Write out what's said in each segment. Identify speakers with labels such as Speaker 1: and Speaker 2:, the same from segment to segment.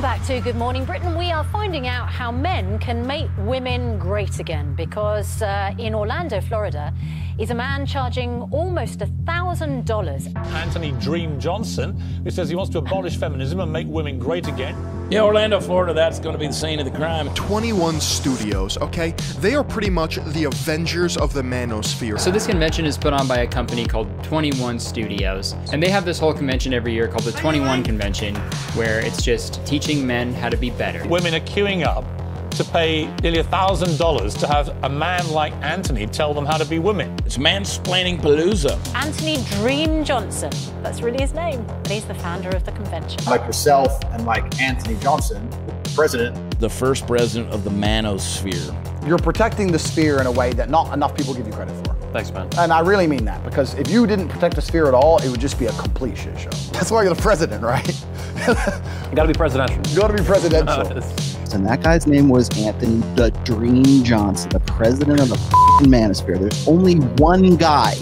Speaker 1: back to Good Morning Britain. We are finding out how men can make women great again, because in Orlando, Florida, is a man charging almost $1,000.
Speaker 2: Anthony Dream Johnson, who says he wants to abolish feminism and make women great again.
Speaker 3: Yeah, Orlando, Florida, that's going to be the scene of the crime.
Speaker 4: 21 studios, okay? They are pretty much the Avengers of the Manosphere.
Speaker 5: So this convention is put on by a company called 21 Studios, and they have this whole convention every year called the 21 Convention, where it's just teaching men how to be better.
Speaker 2: Women are queuing up to pay nearly $1,000 to have a man like Anthony tell them how to be women.
Speaker 3: It's mansplaining palooza.
Speaker 1: Anthony Dream Johnson, that's really his name. And he's the founder of the convention.
Speaker 6: Like yourself and like Anthony Johnson, president.
Speaker 3: The first president of the Manosphere.
Speaker 7: You're protecting the sphere in a way that not enough people give you credit for.
Speaker 8: Thanks, man.
Speaker 7: And I really mean that, because if you didn't protect the sphere at all, it would just be a complete shit show. That's why you're the president, right?
Speaker 8: You gotta be presidential.
Speaker 7: You gotta be presidential.
Speaker 9: And that guy's name was Anthony the Dream Johnson, the president of the f***ing Manosphere. There's only one guy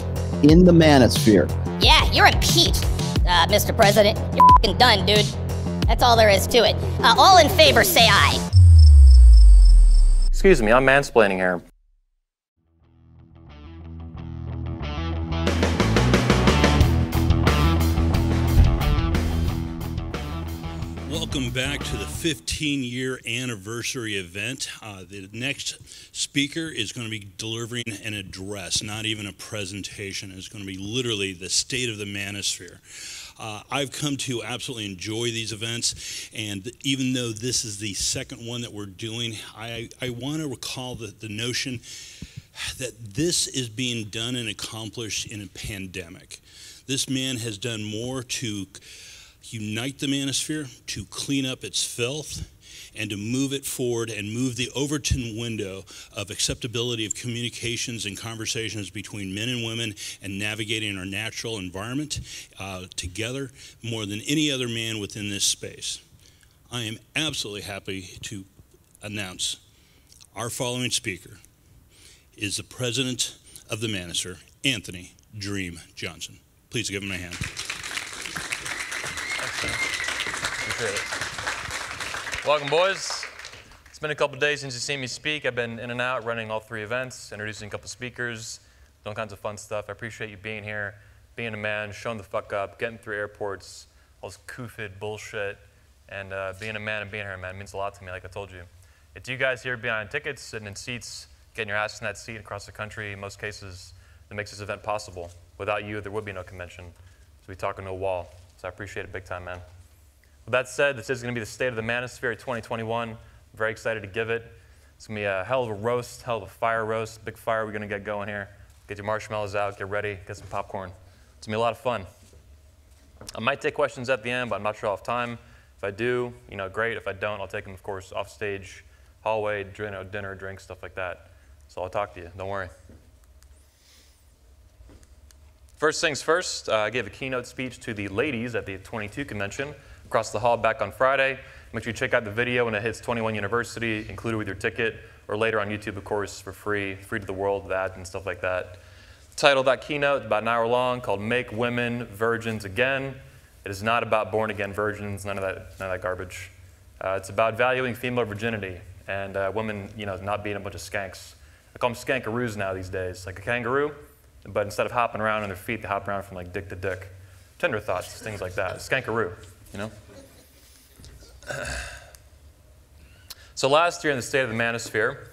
Speaker 9: in the Manosphere.
Speaker 10: Yeah, you're impeached, Mr. President. You're f***ing done, dude. That's all there is to it. All in favor, say aye.
Speaker 8: Excuse me, I'm mansplaining here.
Speaker 11: Welcome back to the 15-year anniversary event. The next speaker is going to be delivering an address, not even a presentation. It's going to be literally the state of the Manosphere. I've come to absolutely enjoy these events, and even though this is the second one that we're doing, I want to recall the notion that this is being done and accomplished in a pandemic. This man has done more to unite the Manosphere, to clean up its filth, and to move it forward and move the Overton window of acceptability of communications and conversations between men and women and navigating our natural environment together more than any other man within this space. I am absolutely happy to announce our following speaker is the president of the Manosphere, Anthony Dream Johnson. Please give him a hand.
Speaker 8: Appreciate it. Welcome, boys. It's been a couple days since you've seen me speak. I've been in and out running all three events, introducing a couple speakers, doing all kinds of fun stuff. I appreciate you being here, being a man, showing the fuck up, getting through airports, all this CUFID bullshit, and being a man and being here, man, it means a lot to me, like I told you. It's you guys here behind tickets, sitting in seats, getting your ass in that seat across the country, in most cases, that makes this event possible. Without you, there would be no convention. So we're talking to a wall. So I appreciate it big time, man. With that said, this is going to be the State of the Manosphere 2021. I'm very excited to give it. It's going to be a hell of a roast, hell of a fire roast, big fire we're going to get going here. Get your marshmallows out, get ready, get some popcorn. It's going to be a lot of fun. I might take questions at the end, but I'm not sure I'll have time. If I do, great. If I don't, I'll take them, of course, off stage, hallway, dinner, drinks, stuff like that. So I'll talk to you, don't worry. First things first, I gave a keynote speech to the ladies at the 22 convention across the hall back on Friday. Make sure you check out the video when it hits 21 University, included with your ticket, or later on YouTube, of course, for free to the world, with ads and stuff like that. The title of that keynote, about an hour long, called Make Women Virgins Again. It is not about born-again virgins, none of that garbage. It's about valuing female virginity and women, not being a bunch of skanks. I call them skankaroos now these days, like a kangaroo, but instead of hopping around on their feet, they hop around from like dick to dick. Tender thoughts, things like that. Skankaroo, So last year in the State of the Manosphere,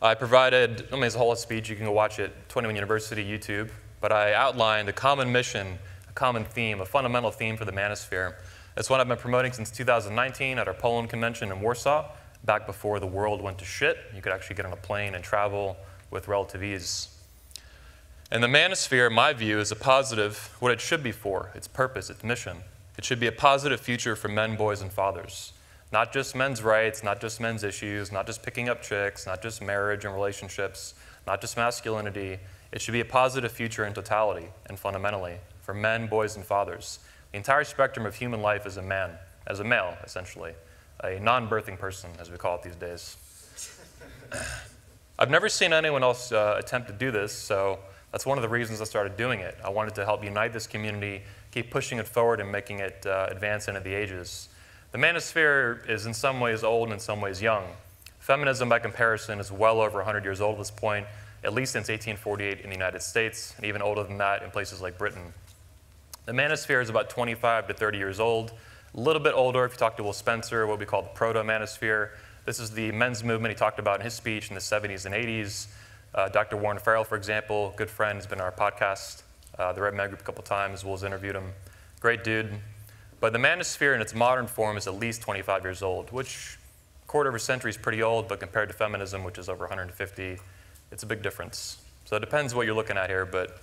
Speaker 8: I provided, it's a whole speech, you can go watch it, 21 University YouTube, but I outlined a common mission, a common theme, a fundamental theme for the Manosphere. It's one I've been promoting since 2019 at our Poland convention in Warsaw, back before the world went to shit. You could actually get on a plane and travel with relative ease. And the Manosphere, in my view, is a positive, what it should be for, its purpose, its mission. It should be a positive future for men, boys, and fathers. Not just men's rights, not just men's issues, not just picking up chicks, not just marriage and relationships, not just masculinity. It should be a positive future in totality and fundamentally for men, boys, and fathers. The entire spectrum of human life as a man, as a male, essentially. A non-birthing person, as we call it these days. I've never seen anyone else attempt to do this, so that's one of the reasons I started doing it. I wanted to help unite this community, keep pushing it forward and making it advance into the ages. The manosphere is in some ways old and in some ways young. Feminism, by comparison, is well over 100 years old at this point, at least since 1848 in the United States, and even older than that in places like Britain. The manosphere is about 25 to 30 years old, a little bit older if you talk to Will Spencer, what we call the proto-manosphere. This is the men's movement he talked about in his speech in the 70s and 80s. Dr. Warren Farrell, for example, good friend, has been on our podcast, the Red Man Group a couple times. Will's interviewed him. Great dude. But the manosphere in its modern form is at least 25 years old, which a quarter of a century is pretty old, but compared to feminism, which is over 150, it's a big difference. So it depends what you're looking at here, but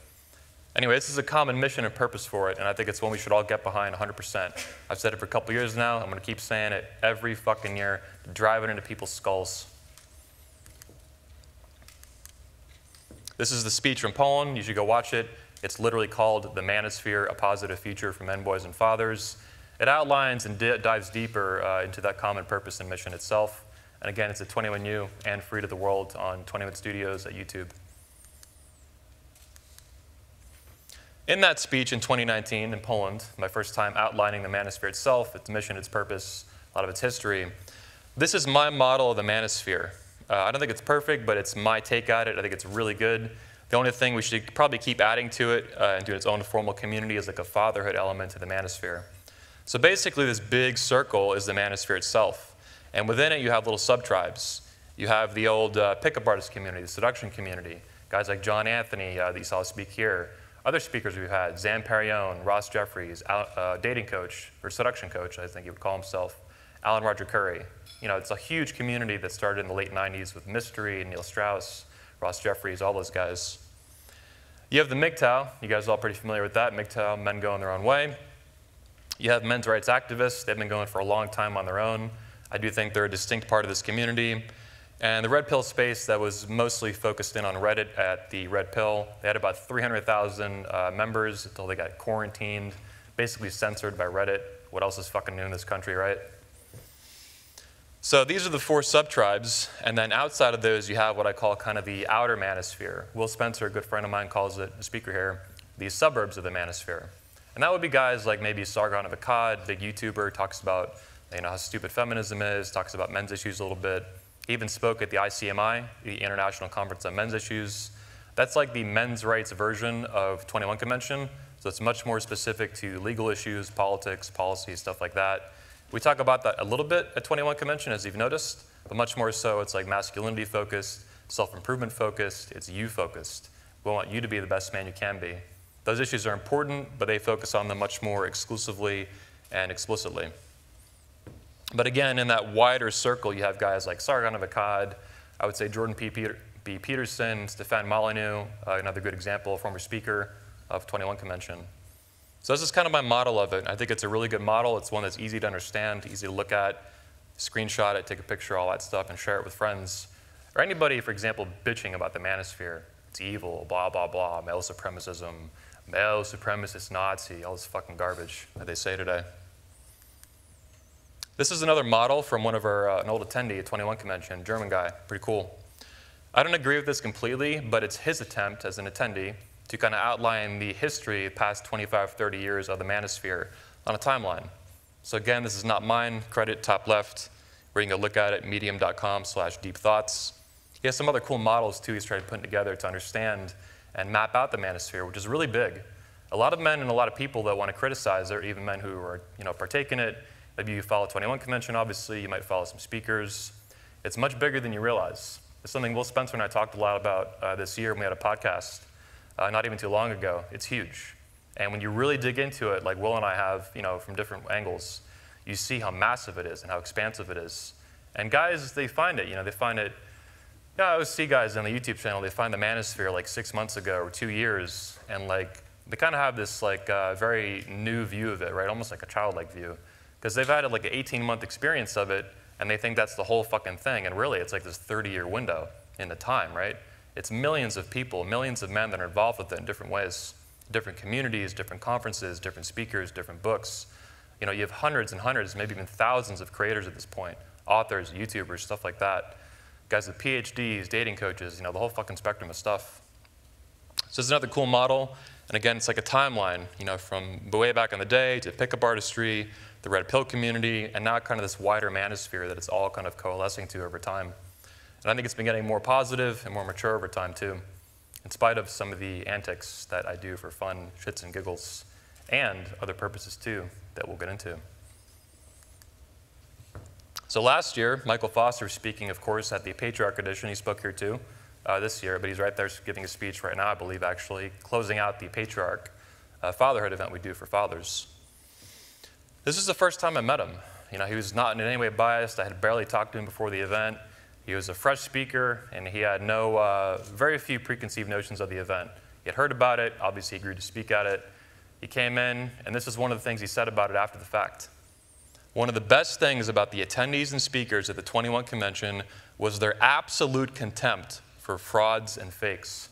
Speaker 8: anyway, this is a common mission and purpose for it, and I think it's one we should all get behind 100%. I've said it for a couple years now. I'm going to keep saying it every fucking year, to drive it into people's skulls. This is the speech from Poland. You should go watch it. It's literally called The Manosphere, A Positive Future for Men, Boys, and Fathers. It outlines and dives deeper into that common purpose and mission itself. And again, it's at 21U and free to the world on 21 Studios at YouTube. In that speech in 2019 in Poland, my first time outlining the manosphere itself, its mission, its purpose, a lot of its history, this is my model of the manosphere. I don't think it's perfect, but it's my take at it. I think it's really good. The only thing we should probably keep adding to it and do its own formal community is like a fatherhood element to the manosphere. So basically this big circle is the manosphere itself. And within it you have little sub-tribes. You have the old pickup artist community, the seduction community, guys like John Anthony that you saw speak here. Other speakers we've had, Zan Perrione, Ross Jeffries, dating coach, or seduction coach, I think he would call himself, Alan Roger Curry. You know, it's a huge community that started in the late 90s with Mystery, Neil Strauss, Ross Jeffries, all those guys. You have the MGTOW. You guys are all pretty familiar with that. MGTOW, men going their own way. You have men's rights activists. They've been going for a long time on their own. I do think they're a distinct part of this community. And the Red Pill space that was mostly focused in on Reddit at the Red Pill. They had about 300,000 members until they got quarantined, basically censored by Reddit. What else is fucking new in this country, right? So these are the 4 sub-tribes, and then outside of those you have what I call kind of the outer manosphere. Will Spencer, a good friend of mine, calls it, a speaker here, the suburbs of the manosphere. And that would be guys like maybe Sargon of Akkad, big YouTuber, talks about how stupid feminism is, talks about men's issues a little bit. He even spoke at the ICMI, the International Conference on Men's Issues. That's like the men's rights version of 21 Convention, so it's much more specific to legal issues, politics, policy, stuff like that. We talk about that a little bit at 21 Convention, as you've noticed, but much more so it's like masculinity focused, self-improvement focused, it's you focused. We want you to be the best man you can be. Those issues are important, but they focus on them much more exclusively and explicitly. But again, in that wider circle, you have guys like Sargon of Akkad, I would say Jordan B. Peterson, Stefan Molyneux, another good example, former speaker of 21 Convention. So this is kind of my model of it. I think it's a really good model. It's one that's easy to understand, easy to look at, screenshot it, take a picture, all that stuff, and share it with friends. Or anybody, for example, bitching about the manosphere. It's evil, blah, blah, blah, male supremacism, male supremacist Nazi, all this fucking garbage that they say today. This is another model from one of an old attendee at 21 Convention, German guy, pretty cool. I don't agree with this completely, but it's his attempt as an attendee to kind of outline the history of past 25, 30 years of the manosphere on a timeline. So again, this is not mine, credit top left, where you can go look at it, medium.com/deepthoughts. He has some other cool models too he's tried putting together to understand and map out the manosphere, which is really big. A lot of men and a lot of people that want to criticize it, or even men who are partake in it. Maybe you follow 21 Convention, obviously, you might follow some speakers. It's much bigger than you realize. It's something Will Spencer and I talked a lot about this year when we had a podcast. Not even too long ago. It's huge. And when you really dig into it, like Will and I have, from different angles, you see how massive it is and how expansive it is. And guys, they find it, they find it. I always see guys on the YouTube channel, they find the manosphere like 6 months ago or 2 years, and they kind of have this very new view of it, right? Almost like a childlike view. Because they've had like an 18-month experience of it, and they think that's the whole fucking thing. And really, it's like this 30-year window in the time, right? It's millions of people, millions of men that are involved with it in different ways, different communities, different conferences, different speakers, different books. You have hundreds and hundreds, maybe even thousands of creators at this point, authors, YouTubers, stuff like that. Guys with PhDs, dating coaches, the whole fucking spectrum of stuff. So it's another cool model. And again, it's like a timeline, from way back in the day to pickup artistry, the red pill community, and now kind of this wider manosphere that it's all kind of coalescing to over time. And I think it's been getting more positive and more mature over time too, in spite of some of the antics that I do for fun, shits and giggles, and other purposes too that we'll get into. So last year, Michael Foster was speaking, of course, at the Patriarch Edition. He spoke here too this year, but he's right there giving a speech right now, I believe, actually, closing out the Patriarch fatherhood event we do for fathers. This is the first time I met him. You know, he was not in any way biased. I had barely talked to him before the event. He was a fresh speaker, and he had very few preconceived notions of the event. He had heard about it. Obviously, he agreed to speak at it. He came in, and this is one of the things he said about it after the fact. One of the best things about the attendees and speakers at the 21 convention was their absolute contempt for frauds and fakes.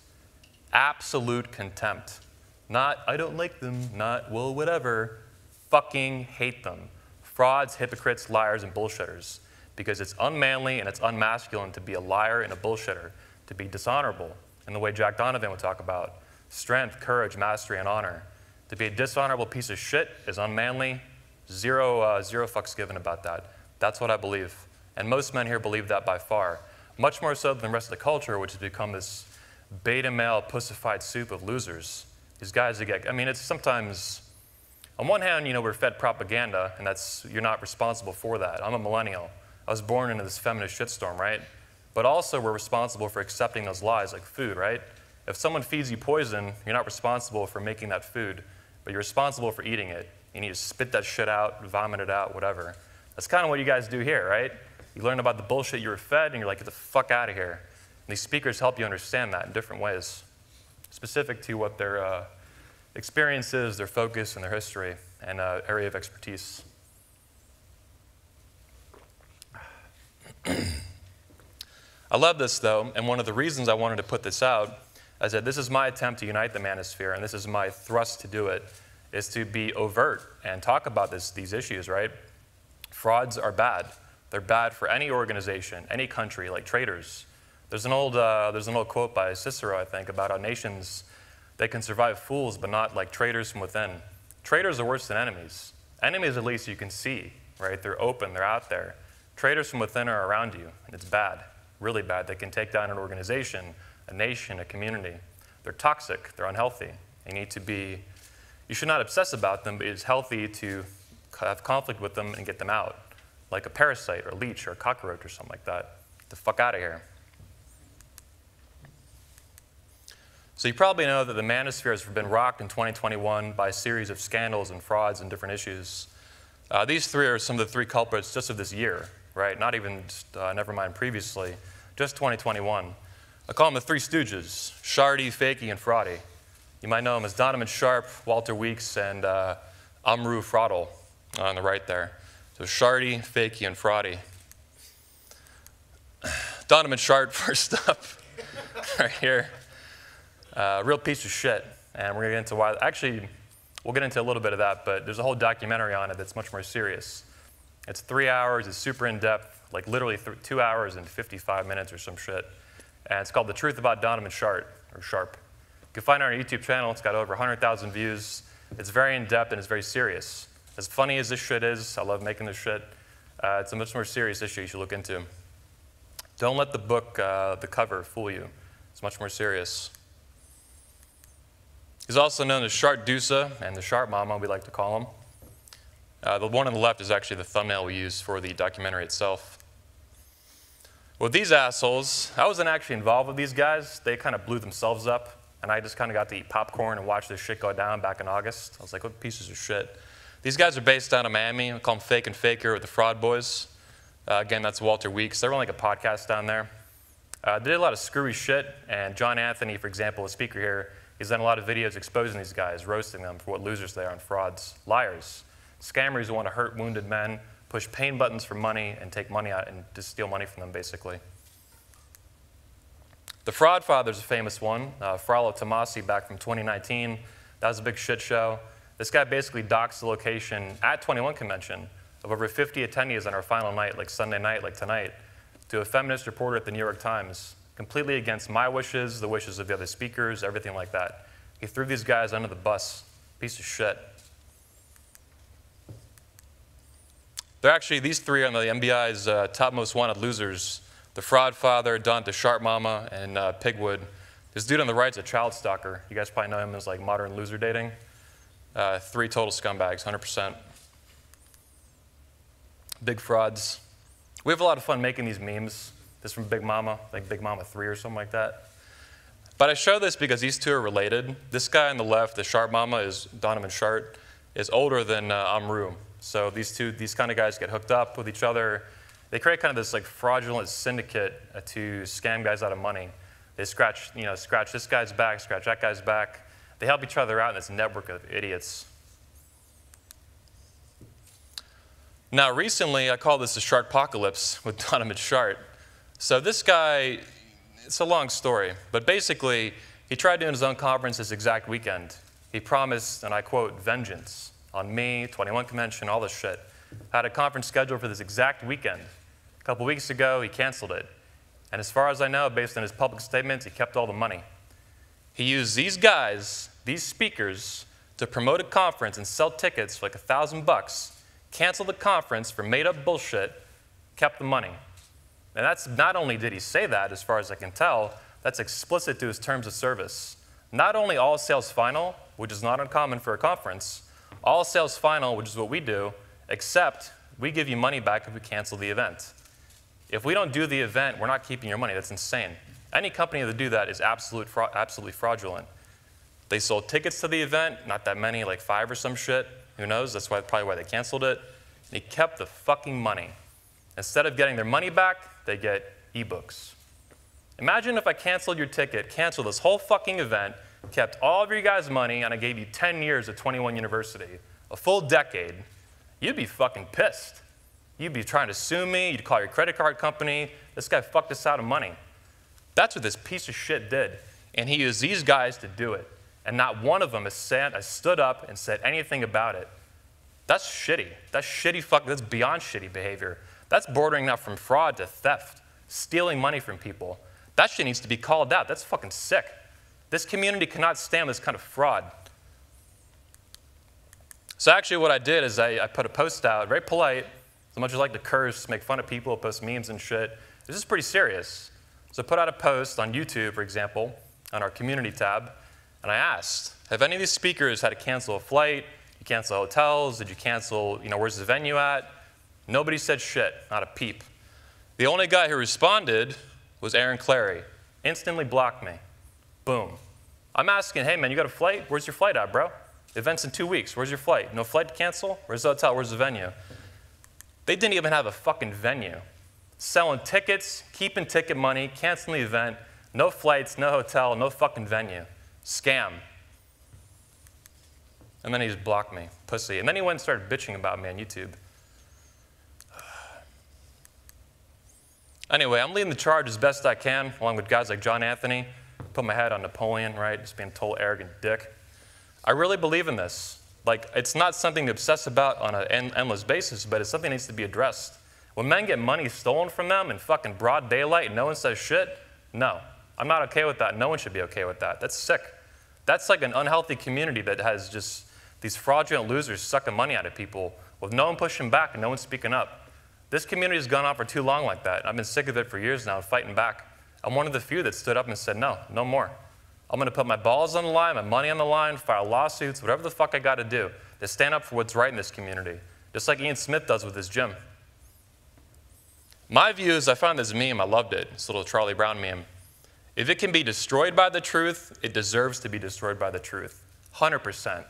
Speaker 8: Absolute contempt. Not, I don't like them, not, well, whatever. Fucking hate them. Frauds, hypocrites, liars, and bullshitters. Because it's unmanly and it's unmasculine to be a liar and a bullshitter, to be dishonorable in the way Jack Donovan would talk about. Strength, courage, mastery, and honor. To be a dishonorable piece of shit is unmanly. Zero fucks given about that. That's what I believe. And most men here believe that by far. Much more so than the rest of the culture, which has become this beta male pussified soup of losers. These guys that get, I mean, it's sometimes, on one hand, you know, we're fed propaganda, and you're not responsible for that. I'm a millennial. I was born into this feminist shitstorm, right? But also we're responsible for accepting those lies, like food, right? If someone feeds you poison, you're not responsible for making that food, but you're responsible for eating it. You need to spit that shit out, vomit it out, whatever. That's kind of what you guys do here, right? You learn about the bullshit you were fed, and you're like, get the fuck out of here. And these speakers help you understand that in different ways, specific to what their experience is, their focus, and their history, and area of expertise. I love this, though, and one of the reasons I wanted to put this out is that this is my attempt to unite the manosphere, and this is my thrust to do it, is to be overt and talk about these issues, right? Frauds are bad. They're bad for any organization, any country, like traitors. There's an old quote by Cicero, I think, about how nations, they can survive fools, but not like traitors from within. Traitors are worse than enemies. Enemies, at least, you can see, right? They're open, they're out there. Traitors from within are around you, and it's bad, really bad. They can take down an organization, a nation, a community. They're toxic, they're unhealthy. You should not obsess about them, but it's healthy to have conflict with them and get them out, like a parasite or a leech or a cockroach or something like that. Get the fuck out of here. So you probably know that the manosphere has been rocked in 2021 by a series of scandals and frauds and different issues. These three are some of the three culprits just of this year, right? Not even, never mind previously, just 2021. I call them the Three Stooges, Shardy, Fakey, and Fraudy. You might know them as Donovan Sharp, Walter Weeks, and Amru Fraudel on the right there. So Shardy, Fakey, and Fraudy. Donovan Sharp, first up, right here. Real piece of shit. And we're going to get into why. Actually, we'll get into a little bit of that, but there's a whole documentary on it that's much more serious. It's 3 hours, it's super in-depth, like literally 2 hours and 55 minutes or some shit. And it's called The Truth About Donovan Sharp. You can find it on our YouTube channel. It's got over 100,000 views. It's very in-depth and it's very serious. As funny as this shit is, I love making this shit, it's a much more serious issue you should look into. Don't let the book, the cover, fool you. It's much more serious. He's also known as Sharp Dusa and the Sharp Mama, we like to call him. The one on the left is actually the thumbnail we use for the documentary itself. With these assholes, I wasn't actually involved with these guys. They kind of blew themselves up, and I just kind of got to eat popcorn and watch this shit go down back in August. I was like, what pieces of shit. These guys are based out of Miami. I call them Fake and Faker with the Fraud Boys. Again, that's Walter Weeks. They run like a podcast down there. They did a lot of screwy shit, and John Anthony, for example, a speaker here, he's done a lot of videos exposing these guys, roasting them for what losers they are and frauds, liars, scammers who want to hurt wounded men, push pain buttons for money, and take money out and just steal money from them, basically. The Fraud Father's a famous one. Fraulo Tomasi back from 2019. That was a big shit show. This guy basically doxed the location at 21 convention of over 50 attendees on our final night, like Sunday night, like tonight, to a feminist reporter at the New York Times, completely against my wishes, the wishes of the other speakers, everything like that. He threw these guys under the bus. Piece of shit. They're actually, these three are the MBI's top most wanted losers. The Fraud Father, Don the Sharp Mama, and Pigwood. This dude on the right is a child stalker. You guys probably know him as like modern loser dating. 3 total scumbags, 100%. Big frauds. We have a lot of fun making these memes. This from Big Mama, like Big Mama 3 or something like that. But I show this because these two are related. This guy on the left, the Sharp Mama, is Donovan Shart, is older than Amru. So these kind of guys get hooked up with each other. They create kind of this like fraudulent syndicate to scam guys out of money. They scratch this guy's back, scratch that guy's back. They help each other out in this network of idiots. Now recently, I call this the Sharkpocalypse with Donovan Shart. So this guy, it's a long story, but basically, he tried doing his own conference this exact weekend. He promised, and I quote, vengeance on me, 21 Convention, all this shit. I had a conference scheduled for this exact weekend. A couple weeks ago, he canceled it. And as far as I know, based on his public statements, he kept all the money. He used these guys, these speakers, to promote a conference and sell tickets for like $1,000, canceled the conference for made-up bullshit, kept the money. And that's not only did he say that, as far as I can tell, that's explicit to his terms of service. Not only all sales final, which is not uncommon for a conference, all sales final, which is what we do, except we give you money back if we cancel the event. If we don't do the event, we're not keeping your money. That's insane. Any company that do that is absolutely fraudulent. They sold tickets to the event, not that many, like 5 or some shit. Who knows? That's probably why they canceled it. And he kept the fucking money. Instead of getting their money back, they get ebooks. Imagine if I canceled your ticket, canceled this whole fucking event, kept all of your guys' money, and I gave you 10 years at 21 University, a full decade. You'd be fucking pissed. You'd be trying to sue me. You'd call your credit card company. This guy fucked us out of money. That's what this piece of shit did. And he used these guys to do it. And not one of them has stood up and said anything about it. That's shitty. That's shitty that's beyond shitty behavior. That's bordering now from fraud to theft, stealing money from people. That shit needs to be called out. That's fucking sick. This community cannot stand this kind of fraud. So actually what I did is I put a post out, very polite, as much as I like to curse, make fun of people, post memes and shit. This is pretty serious. So I put out a post on YouTube, for example, on our community tab, and I asked, have any of these speakers had to cancel a flight? Did you cancel hotels? Did you cancel, where's the venue at? Nobody said shit, not a peep. The only guy who responded was Aaron Clary. Instantly blocked me. Boom. I'm asking, hey man, you got a flight? Where's your flight at, bro? The event's in 2 weeks. Where's your flight? No flight to cancel? Where's the hotel? Where's the venue? They didn't even have a fucking venue. Selling tickets, keeping ticket money, canceling the event, no flights, no hotel, no fucking venue. Scam. And then he just blocked me, pussy. And then he went and started bitching about me on YouTube. Anyway, I'm leading the charge as best I can, along with guys like John Anthony. Put my head on Napoleon, right? Just being a total arrogant dick. I really believe in this. Like, it's not something to obsess about on an endless basis, but it's something that needs to be addressed. When men get money stolen from them in fucking broad daylight and no one says shit, no. I'm not okay with that. No one should be okay with that. That's sick. That's like an unhealthy community that has just these fraudulent losers sucking money out of people with no one pushing back and no one speaking up. This community has gone on for too long like that. I've been sick of it for years now, fighting back. I'm one of the few that stood up and said, no, no more. I'm going to put my balls on the line, my money on the line, file lawsuits, whatever the fuck I got to do to stand up for what's right in this community, just like Ian Smith does with his gym. My view is I found this meme, I loved it, this little Charlie Brown meme. If it can be destroyed by the truth, it deserves to be destroyed by the truth, 100%.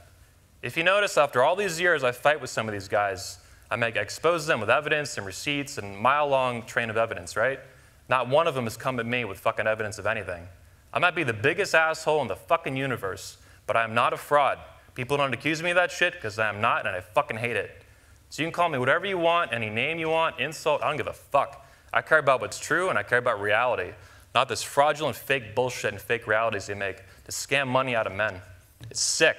Speaker 8: If you notice, after all these years I fight with some of these guys, I expose them with evidence and receipts and mile-long train of evidence, right? Not one of them has come at me with fucking evidence of anything. I might be the biggest asshole in the fucking universe, but I am not a fraud. People don't accuse me of that shit because I am not, and I fucking hate it. So you can call me whatever you want, any name you want, insult, I don't give a fuck. I care about what's true, and I care about reality, not this fraudulent fake bullshit and fake realities they make to scam money out of men. It's sick.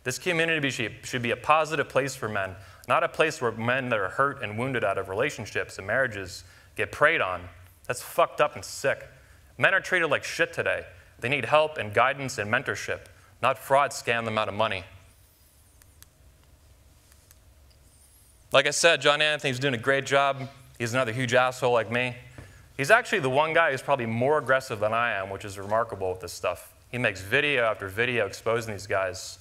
Speaker 8: This community should be a positive place for men, not a place where men that are hurt and wounded out of relationships and marriages get preyed on. That's fucked up and sick. Men are treated like shit today. They need help and guidance and mentorship, not fraud scam them out of money. Like I said, John Anthony's doing a great job. He's another huge asshole like me. He's actually the one guy who's probably more aggressive than I am, which is remarkable with this stuff. He makes video after video exposing these guys.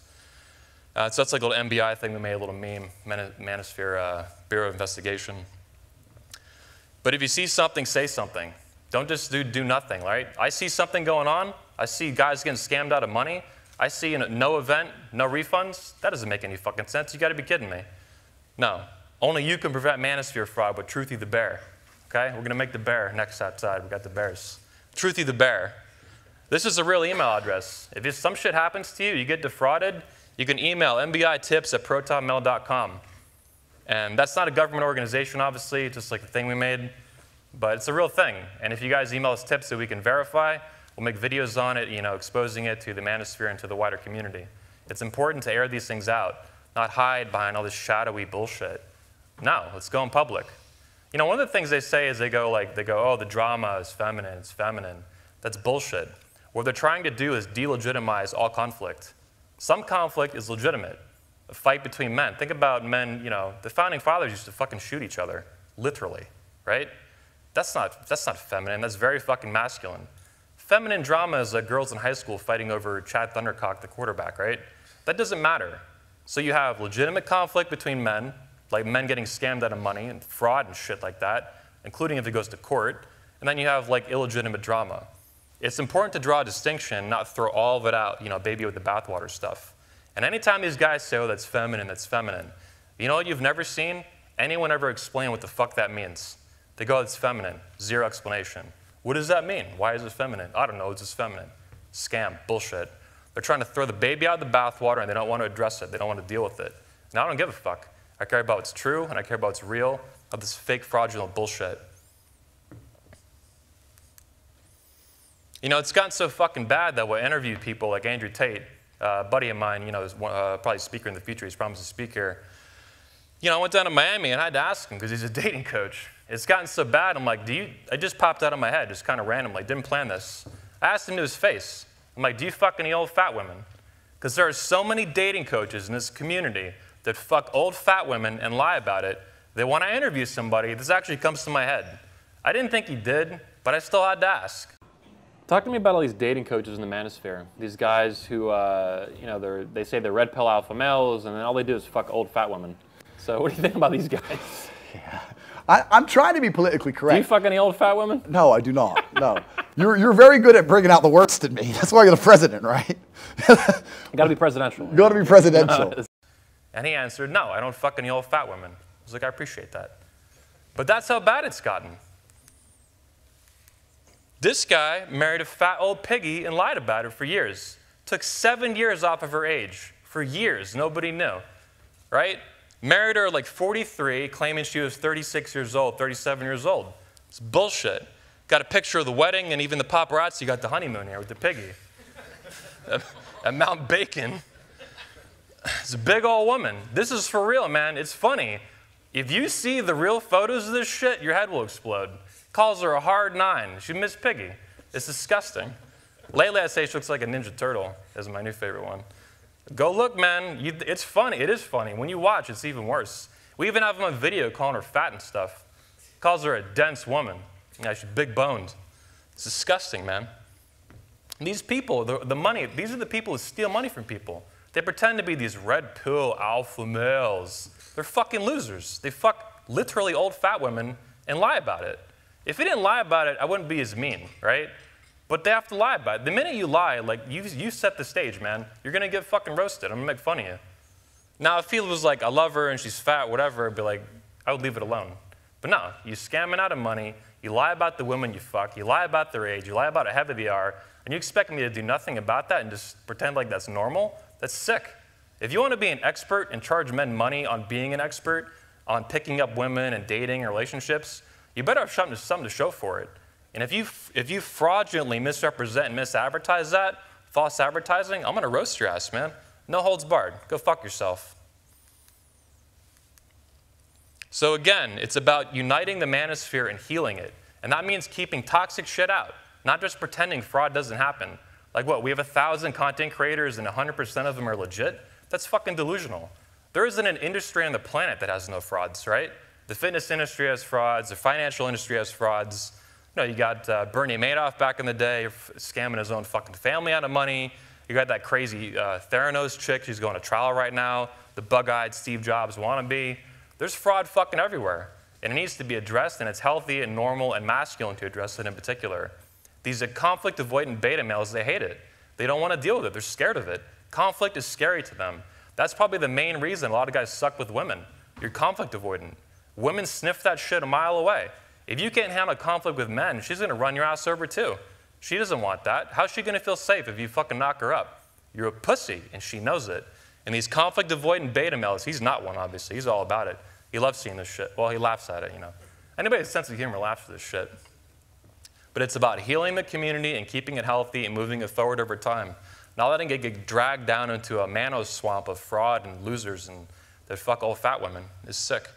Speaker 8: So that's like a little MBI thing we made, a little meme, Manosphere Bureau of Investigation. But if you see something, say something. Don't just do nothing, right? I see something going on. I see guys getting scammed out of money. I see no event, no refunds. That doesn't make any fucking sense. You gotta be kidding me. No, only you can prevent Manosphere fraud with Truthy the Bear. Okay, we're gonna make the bear next outside. We got the bears. Truthy the Bear. This is a real email address. If some shit happens to you, you get defrauded, you can email mbitips@protonmail.com. And that's not a government organization, obviously, just like the thing we made, but it's a real thing. And if you guys email us tips that we can verify, we'll make videos on it, exposing it to the Manosphere and to the wider community. It's important to air these things out, not hide behind all this shadowy bullshit. No, let's go in public. One of the things they say is they go, oh, the drama is feminine, it's feminine. That's bullshit. What they're trying to do is delegitimize all conflict. Some conflict is legitimate. A fight between men. Think about men, the founding fathers used to fucking shoot each other, literally, right? That's not feminine, that's very fucking masculine. Feminine drama is like girls in high school fighting over Chad Thundercock, the quarterback, right? That doesn't matter. So you have legitimate conflict between men, like men getting scammed out of money and fraud and shit like that, including if it goes to court. And then you have like illegitimate drama. It's important to draw a distinction, not throw all of it out, baby with the bathwater stuff. And anytime these guys say, oh, that's feminine, you know what you've never seen? Anyone ever explain what the fuck that means? They go, it's feminine, zero explanation. What does that mean? Why is it feminine? I don't know, it's just feminine. Scam, bullshit. They're trying to throw the baby out of the bathwater and they don't want to address it. They don't want to deal with it. And I don't give a fuck. I care about what's true and I care about what's real, of this fake, fraudulent bullshit. It's gotten so fucking bad that when I interviewed people like Andrew Tate, a buddy of mine, is probably a speaker in the future, he's promised to speak here. I went down to Miami and I had to ask him because he's a dating coach. It's gotten so bad, I'm like, I just popped out of my head, just kind of randomly, didn't plan this. I asked him to his face, I'm like, do you fuck any old fat women? Because there are so many dating coaches in this community that fuck old fat women and lie about it, that when I interview somebody, this actually comes to my head. I didn't think he did, but I still had to ask.
Speaker 12: Talk to me about all these dating coaches in the Manosphere. These guys who, they say they're red pill alpha males, and then all they do is fuck old fat women. So what do you think about these guys?
Speaker 7: Yeah. I'm trying to be politically correct.
Speaker 12: Do you fuck any old fat women?
Speaker 7: No, I do not. No. You're very good at bringing out the worst in me. That's why you're the president, right?
Speaker 12: You gotta be presidential.
Speaker 7: You gotta be presidential.
Speaker 8: And he answered, no, I don't fuck any old fat women. I was like, I appreciate that. But that's how bad it's gotten. This guy married a fat old piggy and lied about it for years. Took 7 years off of her age. For years, nobody knew, right? Married her like 43, claiming she was 36 years old, 37 years old. It's bullshit. Got a picture of the wedding, and even the paparazzi got the honeymoon here with the piggy. At Mount Bacon. It's a big old woman. This is for real, man. It's funny. If you see the real photos of this shit, your head will explode. Calls her a hard 9. She Miss Piggy. It's disgusting. Lately, I say she looks like a Ninja Turtle. Is my new favorite one. Go look, man. It's funny. It is funny. When you watch, it's even worse. We even have him on video calling her fat and stuff. Calls her a dense woman. Yeah, she's big boned. It's disgusting, man. And these people, the money, these are the people who steal money from people. They pretend to be these red pill alpha males. They're fucking losers. They fuck literally old fat women and lie about it. If he didn't lie about it, I wouldn't be as mean, right? But they have to lie about it. The minute you lie, like, you set the stage, man. You're gonna get fucking roasted. I'm gonna make fun of you. Now, if he was like, I love her and she's fat, whatever, I'd be like, I would leave it alone. But no, you scamming out of money, you lie about the women you fuck, you lie about their age, you lie about how heavy they are, and you expect me to do nothing about that and just pretend like that's normal? That's sick. If you want to be an expert and charge men money on being an expert, on picking up women and dating and relationships, you better have something to show for it. And if you fraudulently misrepresent and misadvertise that, false advertising, I'm gonna roast your ass, man. No holds barred. Go fuck yourself. So again, it's about uniting the manosphere and healing it. And that means keeping toxic shit out, not just pretending fraud doesn't happen. Like what, we have 1,000 content creators and 100% of them are legit? That's fucking delusional. There isn't an industry on the planet that has no frauds, right? The fitness industry has frauds. The financial industry has frauds. You know, you got Bernie Madoff back in the day scamming his own fucking family out of money. You got that crazy Theranos chick. She's going to trial right now. The bug-eyed Steve Jobs wannabe. There's fraud fucking everywhere. And it needs to be addressed, and it's healthy and normal and masculine to address it in particular. These are conflict-avoidant beta males. They hate it. They don't want to deal with it. They're scared of it. Conflict is scary to them. That's probably the main reason a lot of guys suck with women. You're conflict avoidant. Women sniff that shit a mile away. If you can't handle conflict with men, she's going to run your ass over too. She doesn't want that. How's she going to feel safe if you fucking knock her up? You're a pussy, and she knows it. And these conflict avoidant beta males, he's not one, obviously. He's all about it. He loves seeing this shit. Well, he laughs at it, you know. Anybody with a sense of humor laughs at this shit. But it's about healing the community and keeping it healthy and moving it forward over time. Not letting it get dragged down into a Manos swamp of fraud and losers and that fuck old fat women is sick.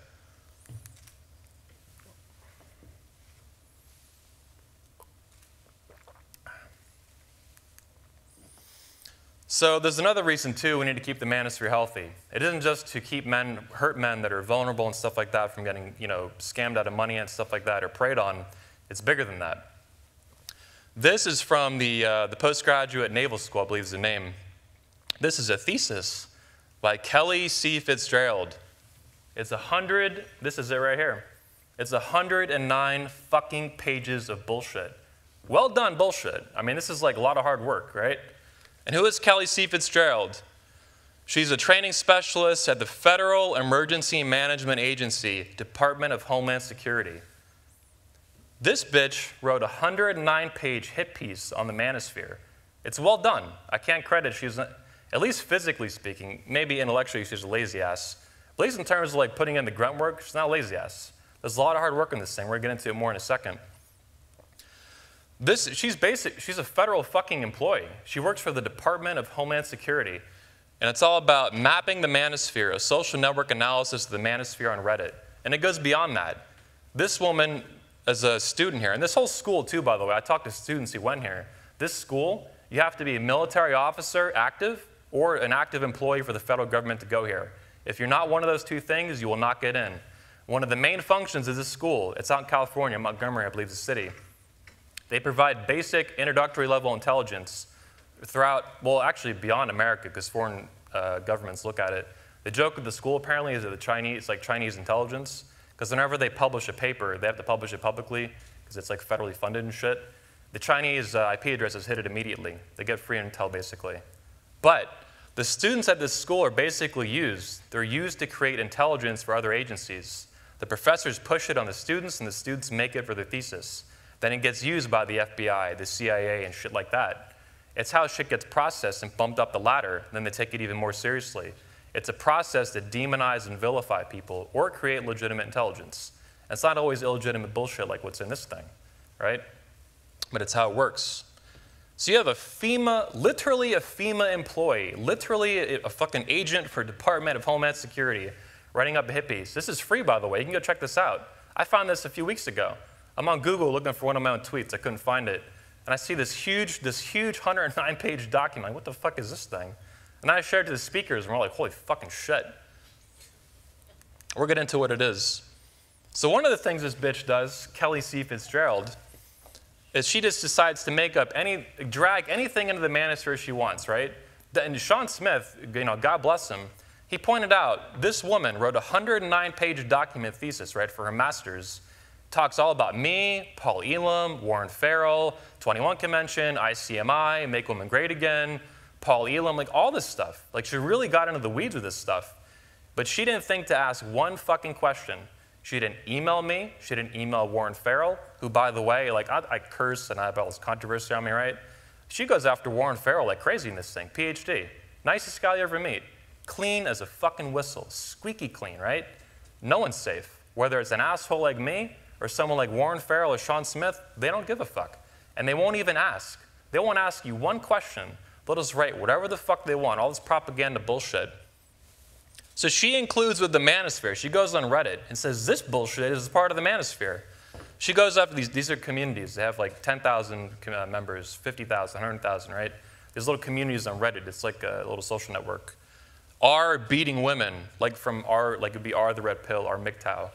Speaker 8: So there's another reason, too, we need to keep the manosphere healthy. It isn't just to keep hurt men that are vulnerable and stuff like that from getting, you know, scammed out of money and stuff like that or preyed on. It's bigger than that. This is from the postgraduate naval school, I believe is the name. This is a thesis by Kelly C. Fitzgerald. It's this is it right here. It's 109 fucking pages of bullshit. Well done bullshit. I mean, this is like a lot of hard work, right? And who is Kelly C. Fitzgerald? She's a training specialist at the Federal Emergency Management Agency, Department of Homeland Security. This bitch wrote a 109-page hit piece on the manosphere. It's well done. I can't credit she's, at least physically speaking, maybe intellectually she's a lazy ass. At least in terms of like putting in the grunt work, she's not a lazy ass. There's a lot of hard work in this thing. We're going to get into it more in a second. She's a federal fucking employee. She works for the Department of Homeland Security. And it's all about mapping the manosphere, a social network analysis of the manosphere on Reddit. And it goes beyond that. This woman, as a student here, and this whole school too, by the way, I talked to students who went here. This school, you have to be a military officer, active, or an active employee for the federal government to go here. If you're not one of those two things, you will not get in. One of the main functions of this school, it's out in California, Montgomery, I believe is the city. They provide basic introductory level intelligence throughout, well, actually beyond America, because foreign governments look at it. The joke of the school apparently is that it's like Chinese intelligence, because whenever they publish a paper, they have to publish it publicly, because it's like federally funded and shit. The Chinese IP addresses hit it immediately. They get free intel, basically. But the students at this school are basically they're used to create intelligence for other agencies. The professors push it on the students, and the students make it for their thesis. Then it gets used by the FBI, the CIA, and shit like that. It's how shit gets processed and bumped up the ladder, and then they take it even more seriously. It's a process to demonize and vilify people or create legitimate intelligence. And it's not always illegitimate bullshit like what's in this thing, right? But it's how it works. So you have literally a FEMA employee, literally a fucking agent for Department of Homeland Security writing up a hit piece. This is free, by the way. You can go check this out. I found this a few weeks ago. I'm on Google looking for one of my own tweets. I couldn't find it. And I see this huge 109-page document. Like, what the fuck is this thing? And I shared it to the speakers, and we're like, holy fucking shit. We'll get into what it is. So one of the things this bitch does, Kelly C. Fitzgerald, is she just decides to drag anything into the manosphere she wants, right? And Sean Smith, you know, God bless him, he pointed out this woman wrote a 109-page document thesis, right, for her master's. Talks all about me, Paul Elam, Warren Farrell, 21 Convention, ICMI, Make Women Great Again, Paul Elam, like all this stuff. Like she really got into the weeds with this stuff. But she didn't think to ask one fucking question. She didn't email me. She didn't email Warren Farrell, who, by the way, like I curse and I have all this controversy on me, right? She goes after Warren Farrell like crazy in this thing, PhD. Nicest guy you ever meet. Clean as a fucking whistle, squeaky clean, right? No one's safe. Whether it's an asshole like me or someone like Warren Farrell or Sean Smith, they don't give a fuck. And they won't even ask. They won't ask you one question. They'll just write whatever the fuck they want, all this propaganda bullshit. So she includes with the manosphere. She goes on Reddit and says this bullshit is part of the manosphere. She goes after these are communities. They have like 10,000 members, 50,000, 100,000, right? There's little communities on Reddit. It's like a little social network. are beating women, like from R, like it'd be R the red pill, R MGTOW,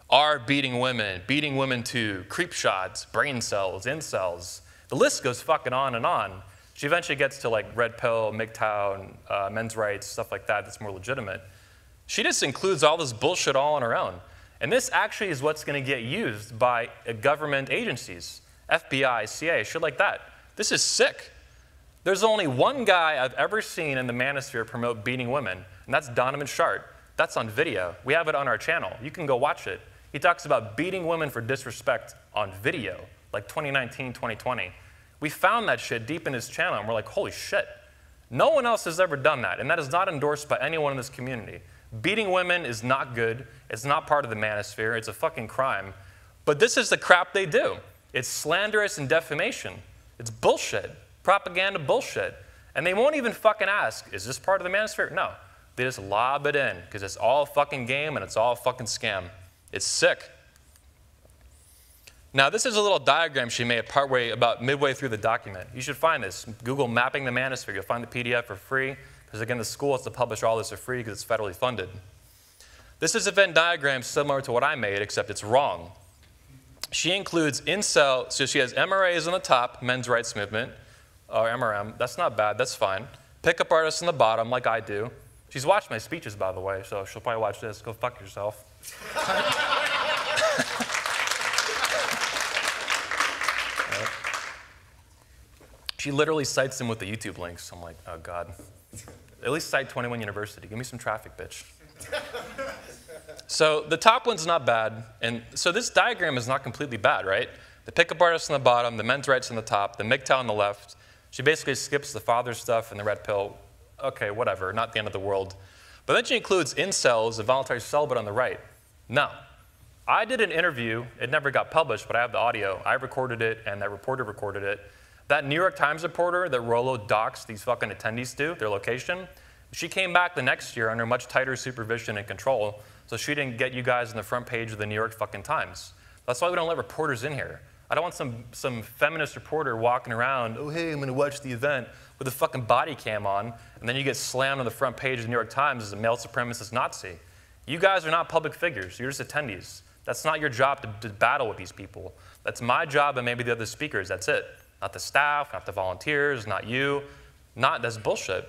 Speaker 8: are beating women to creep shots, brain cells, incels. The list goes fucking on and on. She eventually gets to like red pill, MGTOW, and men's rights, stuff like that that's more legitimate. She just includes all this bullshit all on her own. And this actually is what's going to get used by government agencies, FBI, CIA, shit like that. This is sick. There's only one guy I've ever seen in the Manosphere promote beating women, and that's Donovan Shart. That's on video. We have it on our channel. You can go watch it. He talks about beating women for disrespect on video, like 2019, 2020. We found that shit deep in his channel, and we're like, holy shit. No one else has ever done that, and that is not endorsed by anyone in this community. Beating women is not good. It's not part of the Manosphere. It's a fucking crime. But this is the crap they do. It's slanderous and defamation. It's bullshit. Propaganda bullshit. And they won't even fucking ask, is this part of the Manosphere? No. They just lob it in, because it's all fucking game and it's all fucking scam. It's sick. Now, this is a little diagram she made about midway through the document. You should find this. Google mapping the Manosphere. You'll find the PDF for free, because again, the school has to publish all this for free because it's federally funded. This is a Venn diagram similar to what I made, except it's wrong. She includes incel, so she has MRAs on the top, men's rights movement, or MRM. That's not bad, that's fine. Pickup artists on the bottom, like I do. She's watched my speeches, by the way, so she'll probably watch this. Go fuck yourself. She literally cites them with the YouTube links. I'm like, oh God. At least cite 21 University. Give me some traffic, bitch. So the top one's not bad. And so this diagram is not completely bad, right? The pickup artists on the bottom, the men's rights on the top, the MGTOW on the left. She basically skips the father stuff and the red pill. Okay, whatever, not the end of the world. But then she includes incels, the voluntary celibate on the right. No. I did an interview. It never got published, but I have the audio. I recorded it, and that reporter recorded it. That New York Times reporter that Rollo doxed these fucking attendees to, their location, she came back the next year under much tighter supervision and control, so she didn't get you guys on the front page of the New York fucking Times. That's why we don't let reporters in here. I don't want some feminist reporter walking around, oh, hey, I'm going to watch the event with a fucking body cam on, and then you get slammed on the front page of the New York Times as a male supremacist Nazi. You guys are not public figures. You're just attendees. That's not your job to battle with these people. That's my job and maybe the other speakers. That's it. Not the staff, not the volunteers, not you. That's bullshit.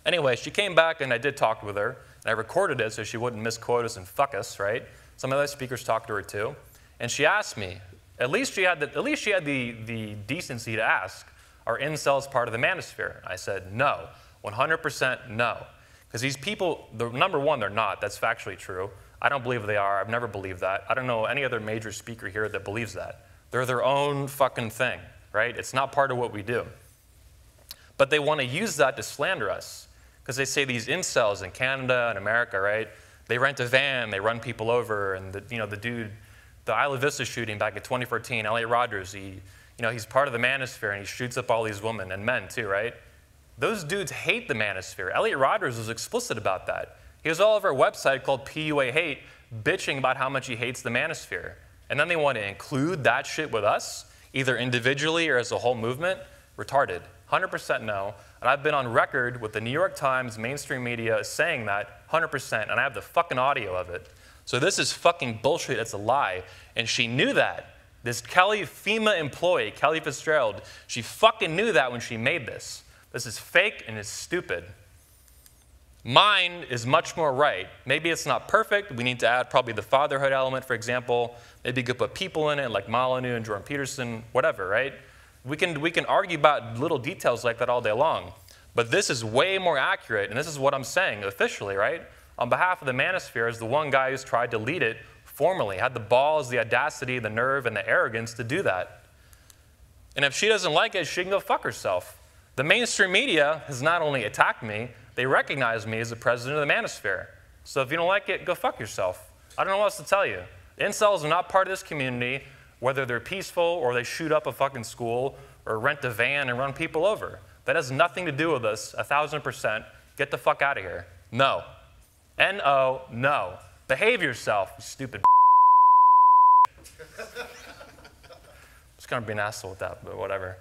Speaker 8: Anyway, she came back and I did talk with her. And I recorded it so she wouldn't misquote us and fuck us, right? Some other speakers talked to her too. And she asked me, at least she had the decency to ask, are incels part of the Manosphere? I said, no, 100% no. Because these people, number one, they're not. That's factually true. I don't believe they are. I've never believed that. I don't know any other major speaker here that believes that. They're their own fucking thing, right? It's not part of what we do. But they want to use that to slander us. Because they say these incels in Canada and America, right? They rent a van, they run people over, and the dude, the Isla Vista shooting back in 2014, Elliot Rodgers, he's part of the Manosphere and he shoots up all these women and men too, right? Those dudes hate the Manosphere. Elliot Rodgers was explicit about that. He was all over a website called PUA Hate, bitching about how much he hates the Manosphere. And then they want to include that shit with us, either individually or as a whole movement. Retarded. 100% no. And I've been on record with the New York Times, mainstream media, saying that 100%, and I have the fucking audio of it. So this is fucking bullshit. It's a lie. And she knew that. This FEMA employee, Kelly Fitzgerald, she fucking knew that when she made this. This is fake and it's stupid. Mine is much more right. Maybe it's not perfect. We need to add probably the fatherhood element, for example. Maybe you could put people in it like Molyneux and Jordan Peterson, whatever, right? We can argue about little details like that all day long. But this is way more accurate, and this is what I'm saying officially, right? On behalf of the Manosphere, as the one guy who's tried to lead it formally, had the balls, the audacity, the nerve, and the arrogance to do that. And if she doesn't like it, she can go fuck herself. The mainstream media has not only attacked me, they recognize me as the president of the Manosphere. So if you don't like it, go fuck yourself. I don't know what else to tell you. Incels are not part of this community, whether they're peaceful or they shoot up a fucking school or rent a van and run people over. That has nothing to do with us, 1,000%. Get the fuck out of here. No. N-O, no. Behave yourself, you stupid. Just gonna be an asshole with that, but whatever.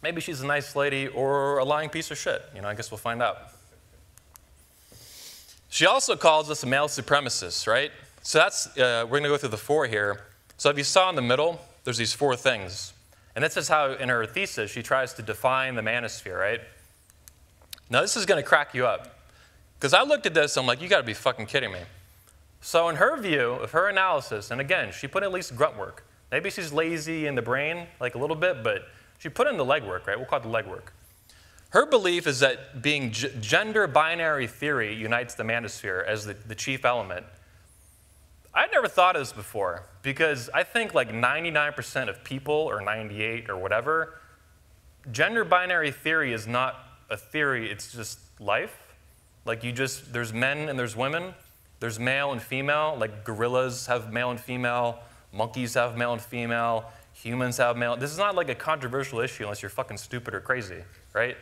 Speaker 8: Maybe she's a nice lady or a lying piece of shit. I guess we'll find out. She also calls us male supremacists, right? So that's, we're going to go through the 4 here. So if you saw in the middle, there's these 4 things. And this is how, in her thesis, she tries to define the manosphere, right? Now, this is going to crack you up. Because I looked at this, I'm like, you got to be fucking kidding me. So in her view, of her analysis, and again, she put in at least grunt work. Maybe she's lazy in the brain, like a little bit, but she put in the legwork, right? We'll call it the legwork. Her belief is that being gender binary theory unites the manosphere as the chief element. I'd never thought of this before, because I think like 99% of people, or 98 or whatever, gender binary theory is not a theory, it's just life. Like there's men and there's women, there's male and female, like gorillas have male and female, monkeys have male and female, humans have male. This is not like a controversial issue unless you're fucking stupid or crazy, right?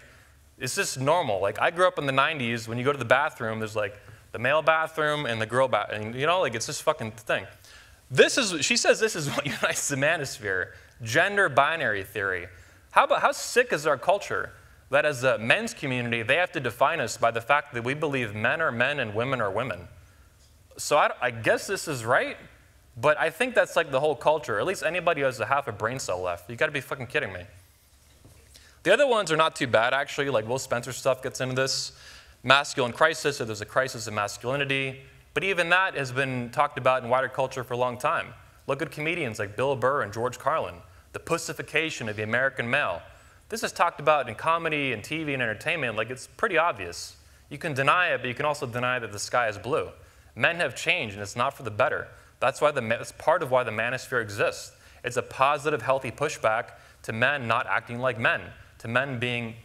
Speaker 8: It's just normal. Like I grew up in the 90s, when you go to the bathroom, there's like the male bathroom and the girl bathroom, you know, like it's this fucking thing. She says this is what unites the manosphere, gender binary theory. How sick is our culture that as a men's community, they have to define us by the fact that we believe men are men and women are women. So I guess this is right, but I think that's like the whole culture. At least anybody who has a half a brain cell left. You gotta be fucking kidding me. The other ones are not too bad, actually. Like Will Spencer's stuff gets into this. Masculine crisis, so there's a crisis of masculinity. But even that has been talked about in wider culture for a long time. Look at comedians like Bill Burr and George Carlin. The pussification of the American male. This is talked about in comedy and TV and entertainment, like it's pretty obvious. You can deny it, but you can also deny that the sky is blue. Men have changed, and it's not for the better. That's part of why the manosphere exists. It's a positive, healthy pushback to men not acting like men, to men being,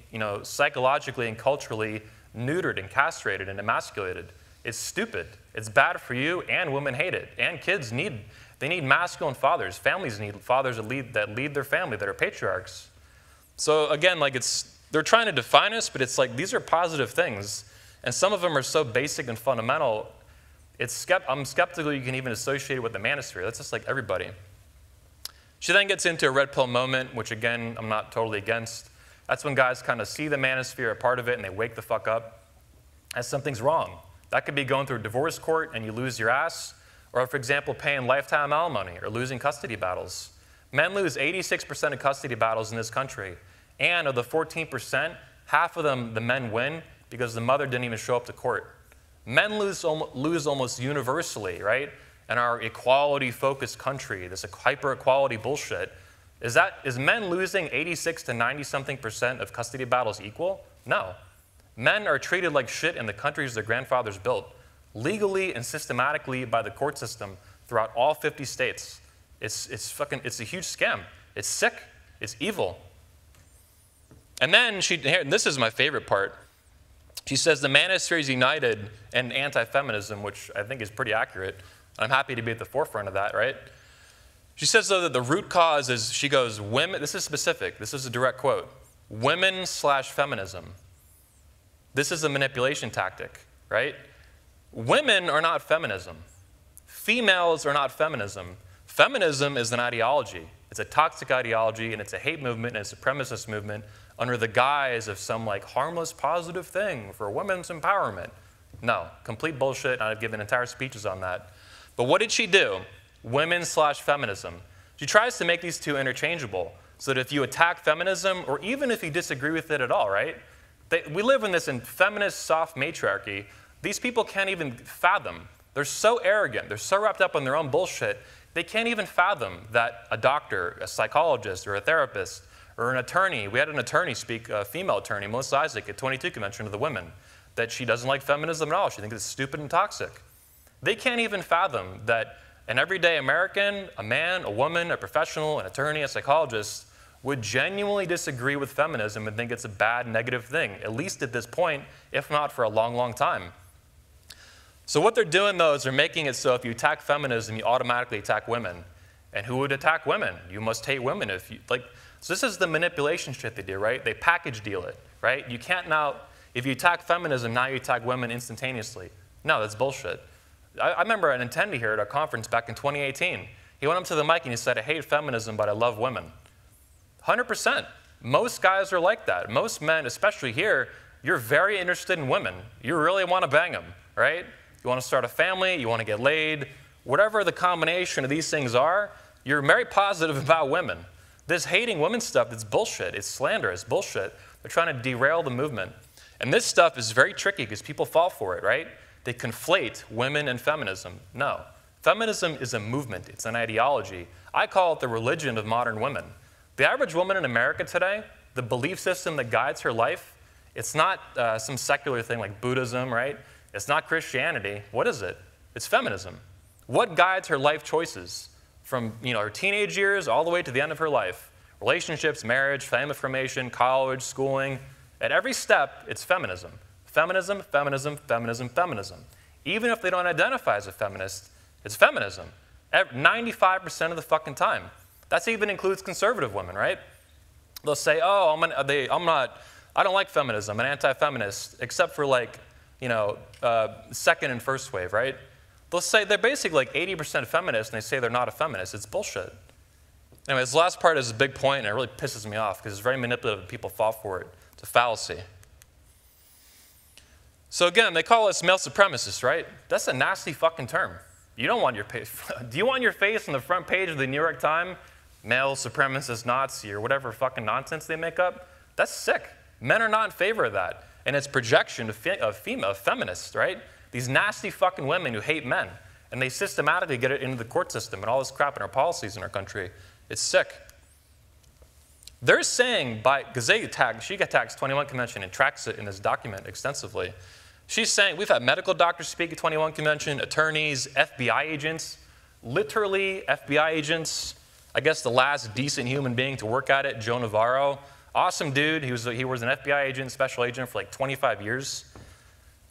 Speaker 8: psychologically and culturally neutered and castrated and emasculated. It's stupid. It's bad for you, and women hate it. And kids need masculine fathers. Families need fathers that lead their family, that are patriarchs. So again, like they're trying to define us, but it's like these are positive things, and some of them are so basic and fundamental. I'm skeptical you can even associate it with the manosphere. That's just like everybody. She then gets into a red pill moment, which again, I'm not totally against. That's when guys kind of see the manosphere, a part of it, and they wake the fuck up as something's wrong. That could be going through a divorce court and you lose your ass, or for example, paying lifetime alimony or losing custody battles. Men lose 86% of custody battles in this country. And of the 14%, half of them, the men win because the mother didn't even show up to court. Men lose almost universally, right? In our equality-focused country, this hyper-equality bullshit. Is men losing 86 to 90-something% of custody battles equal? No. Men are treated like shit in the countries their grandfathers built, legally and systematically by the court system throughout all 50 states. It's a huge scam. It's sick. It's evil. And then and this is my favorite part. She says the manosphere is united and anti-feminism, which I think is pretty accurate. I'm happy to be at the forefront of that, right? She says, though, that the root cause is, she goes, women, this is specific, this is a direct quote, women/feminism. This is a manipulation tactic, right? Women are not feminism. Females are not feminism. Feminism is an ideology. It's a toxic ideology, and it's a hate movement and a supremacist movement under the guise of some like harmless positive thing for women's empowerment. No, complete bullshit, and I've given entire speeches on that. But what did she do? Women/feminism. She tries to make these two interchangeable so that if you attack feminism, or even if you disagree with it at all, right? We live in this feminist soft matriarchy. These people can't even fathom. They're so arrogant. They're so wrapped up in their own bullshit. They can't even fathom that a doctor, a psychologist, or a therapist, or an attorney, we had an attorney speak, a female attorney, Melissa Isaac, at 22 Convention of the Women, that she doesn't like feminism at all. She thinks it's stupid and toxic. They can't even fathom that an everyday American, a man, a woman, a professional, an attorney, a psychologist, would genuinely disagree with feminism and think it's a bad, negative thing, at least at this point, if not for a long, long time. So what they're doing, though, is they're making it so if you attack feminism, you automatically attack women. And who would attack women? You must hate women if you, like, so this is the manipulation shit they do, right? They package deal it, right? You can't now, if you attack feminism, now you attack women instantaneously. No, that's bullshit. I remember an attendee here at our conference back in 2018. He went up to the mic and he said, I hate feminism, but I love women. 100%. Most guys are like that. Most men, especially here, you're very interested in women. You really want to bang them. right? You want to start a family, you want to get laid, whatever the combination of these things are, you're very positive about women. This hating women stuff, it's bullshit. It's slander, it's bullshit. They're trying to derail the movement. And this stuff is very tricky because people fall for it, right? They conflate women and feminism. No. Feminism is a movement. It's an ideology. I call it the religion of modern women. The average woman in America today, the belief system that guides her life, it's not some secular thing like Buddhism, right? It's not Christianity. What is it? It's feminism. What guides her life choices from her teenage years all the way to the end of her life? Relationships, marriage, family formation, college, schooling. At every step, it's feminism. Feminism, feminism, feminism, feminism. Even if they don't identify as a feminist, it's feminism. 95% of the fucking time. That even includes conservative women, right? They'll say, oh, I don't like feminism, I'm an anti-feminist, except for second and first wave, right? They'll say they're basically like 80% feminist, and they say they're not a feminist. It's bullshit. Anyway, this last part is a big point, and it really pisses me off because it's very manipulative and people fall for it. It's a fallacy. So again, they call us male supremacists, right? That's a nasty fucking term. You don't want your do you want your face on the front page of the New York Times? Male supremacist Nazi or whatever fucking nonsense they make up? That's sick. Men are not in favor of that. And it's projection of feminists, right? These nasty fucking women who hate men. And they systematically get it into the court system and all this crap in our policies in our country. It's sick. They're saying, because she attacks 21 Convention and tracks it in this document extensively. She's saying, we've had medical doctors speak at 21 Convention, attorneys, FBI agents, literally FBI agents. I guess the last decent human being to work at it, Joe Navarro. Awesome dude. He was an FBI agent, special agent for like 25 years.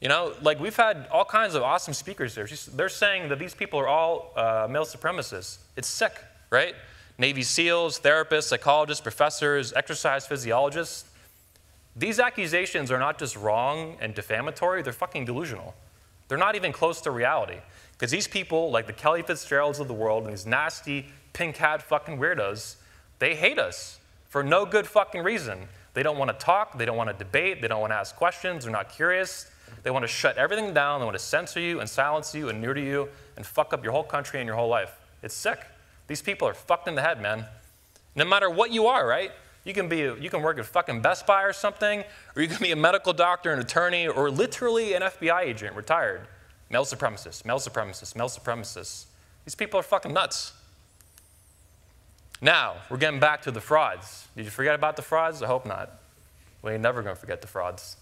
Speaker 8: We've had all kinds of awesome speakers there. They're saying that these people are all male supremacists. It's sick, right? Navy SEALs, therapists, psychologists, professors, exercise physiologists. These accusations are not just wrong and defamatory, they're fucking delusional. They're not even close to reality. Because these people, like the Kelly Fitzgeralds of the world, and these nasty, pink hat fucking weirdos, they hate us for no good fucking reason. They don't want to talk, they don't want to debate, they don't want to ask questions, they're not curious. They want to shut everything down, they want to censor you and silence you and neuter you and fuck up your whole country and your whole life. It's sick. These people are fucked in the head, man. No matter what you are, right? You can work at fucking Best Buy or something, or you can be a medical doctor, an attorney, or literally an FBI agent, retired. Male supremacists, male supremacists, male supremacists. These people are fucking nuts. Now, we're getting back to the frauds. Did you forget about the frauds? I hope not. We ain't never going to forget the frauds.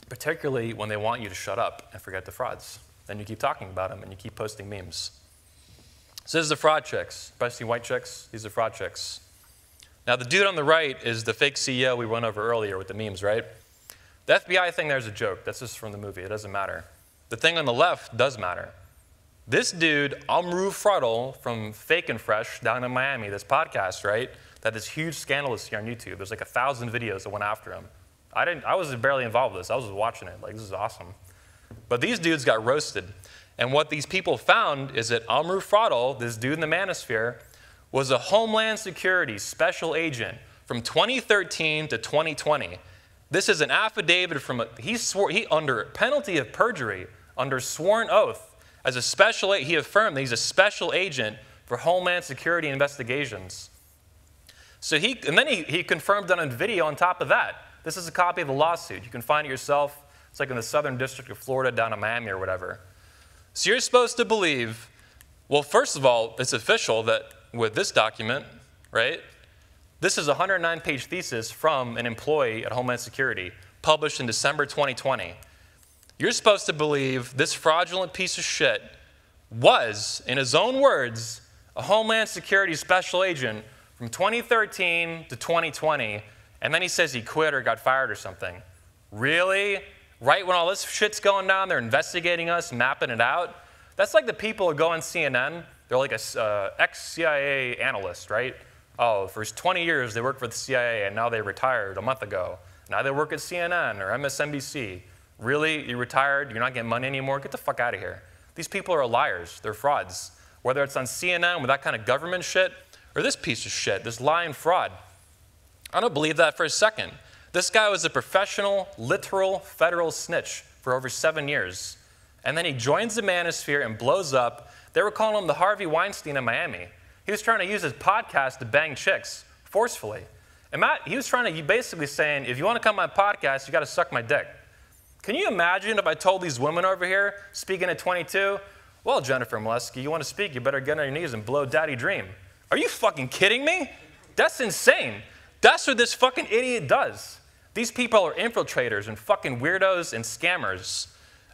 Speaker 8: Particularly when they want you to shut up and forget the frauds. Then you keep talking about them and you keep posting memes. So this is the fraud chicks. Especially white chicks, these are fraud chicks. Now the dude on the right is the fake CEO we went over earlier with the memes, right? The FBI thing there is a joke. That's just from the movie. It doesn't matter. The thing on the left does matter. This dude, Amru Frontal from Fake and Fresh down in Miami, this podcast, right? That is huge scandalous here on YouTube. There's like 1,000 videos that went after him. I was barely involved with this. I was just watching it. Like, this is awesome. But these dudes got roasted. And what these people found is that Amru Frontal, this dude in the Manosphere, was a Homeland Security special agent from 2013 to 2020. This is an affidavit from he under penalty of perjury, under sworn oath, as a special he affirmed that he's a special agent for Homeland Security investigations. So he confirmed that on video on top of that. This is a copy of the lawsuit. You can find it yourself. It's like in the Southern District of Florida down in Miami or whatever. So you're supposed to believe, well, first of all, it's official that with this document, right, this is a 109-page thesis from an employee at Homeland Security, published in December 2020. You're supposed to believe this fraudulent piece of shit was, in his own words, a Homeland Security special agent from 2013 to 2020, and then he says he quit or got fired or something. Really? Right when all this shit's going down, they're investigating us, mapping it out? That's like the people who go on CNN. They're like a ex-CIA analyst, right? Oh, for 20 years they worked for the CIA, and now they retired a month ago. Now they work at CNN or MSNBC. Really? You retired? You're not getting money anymore? Get the fuck out of here. These people are liars. They're frauds. Whether it's on CNN with that kind of government shit, or this piece of shit, this lying fraud. I don't believe that for a second. This guy was a professional, literal federal snitch for over 7 years. And then he joins the Manosphere and blows up. They were calling him the Harvey Weinstein of Miami. He was trying to use his podcast to bang chicks forcefully. And he was trying to basically saying, if you want to come on my podcast, you got to suck my dick. Can you imagine if I told these women over here, speaking at 22, well, Jennifer Molesky, you want to speak, you better get on your knees and blow Daddy Dream. Are you fucking kidding me? That's insane. That's what this fucking idiot does. These people are infiltrators and fucking weirdos and scammers.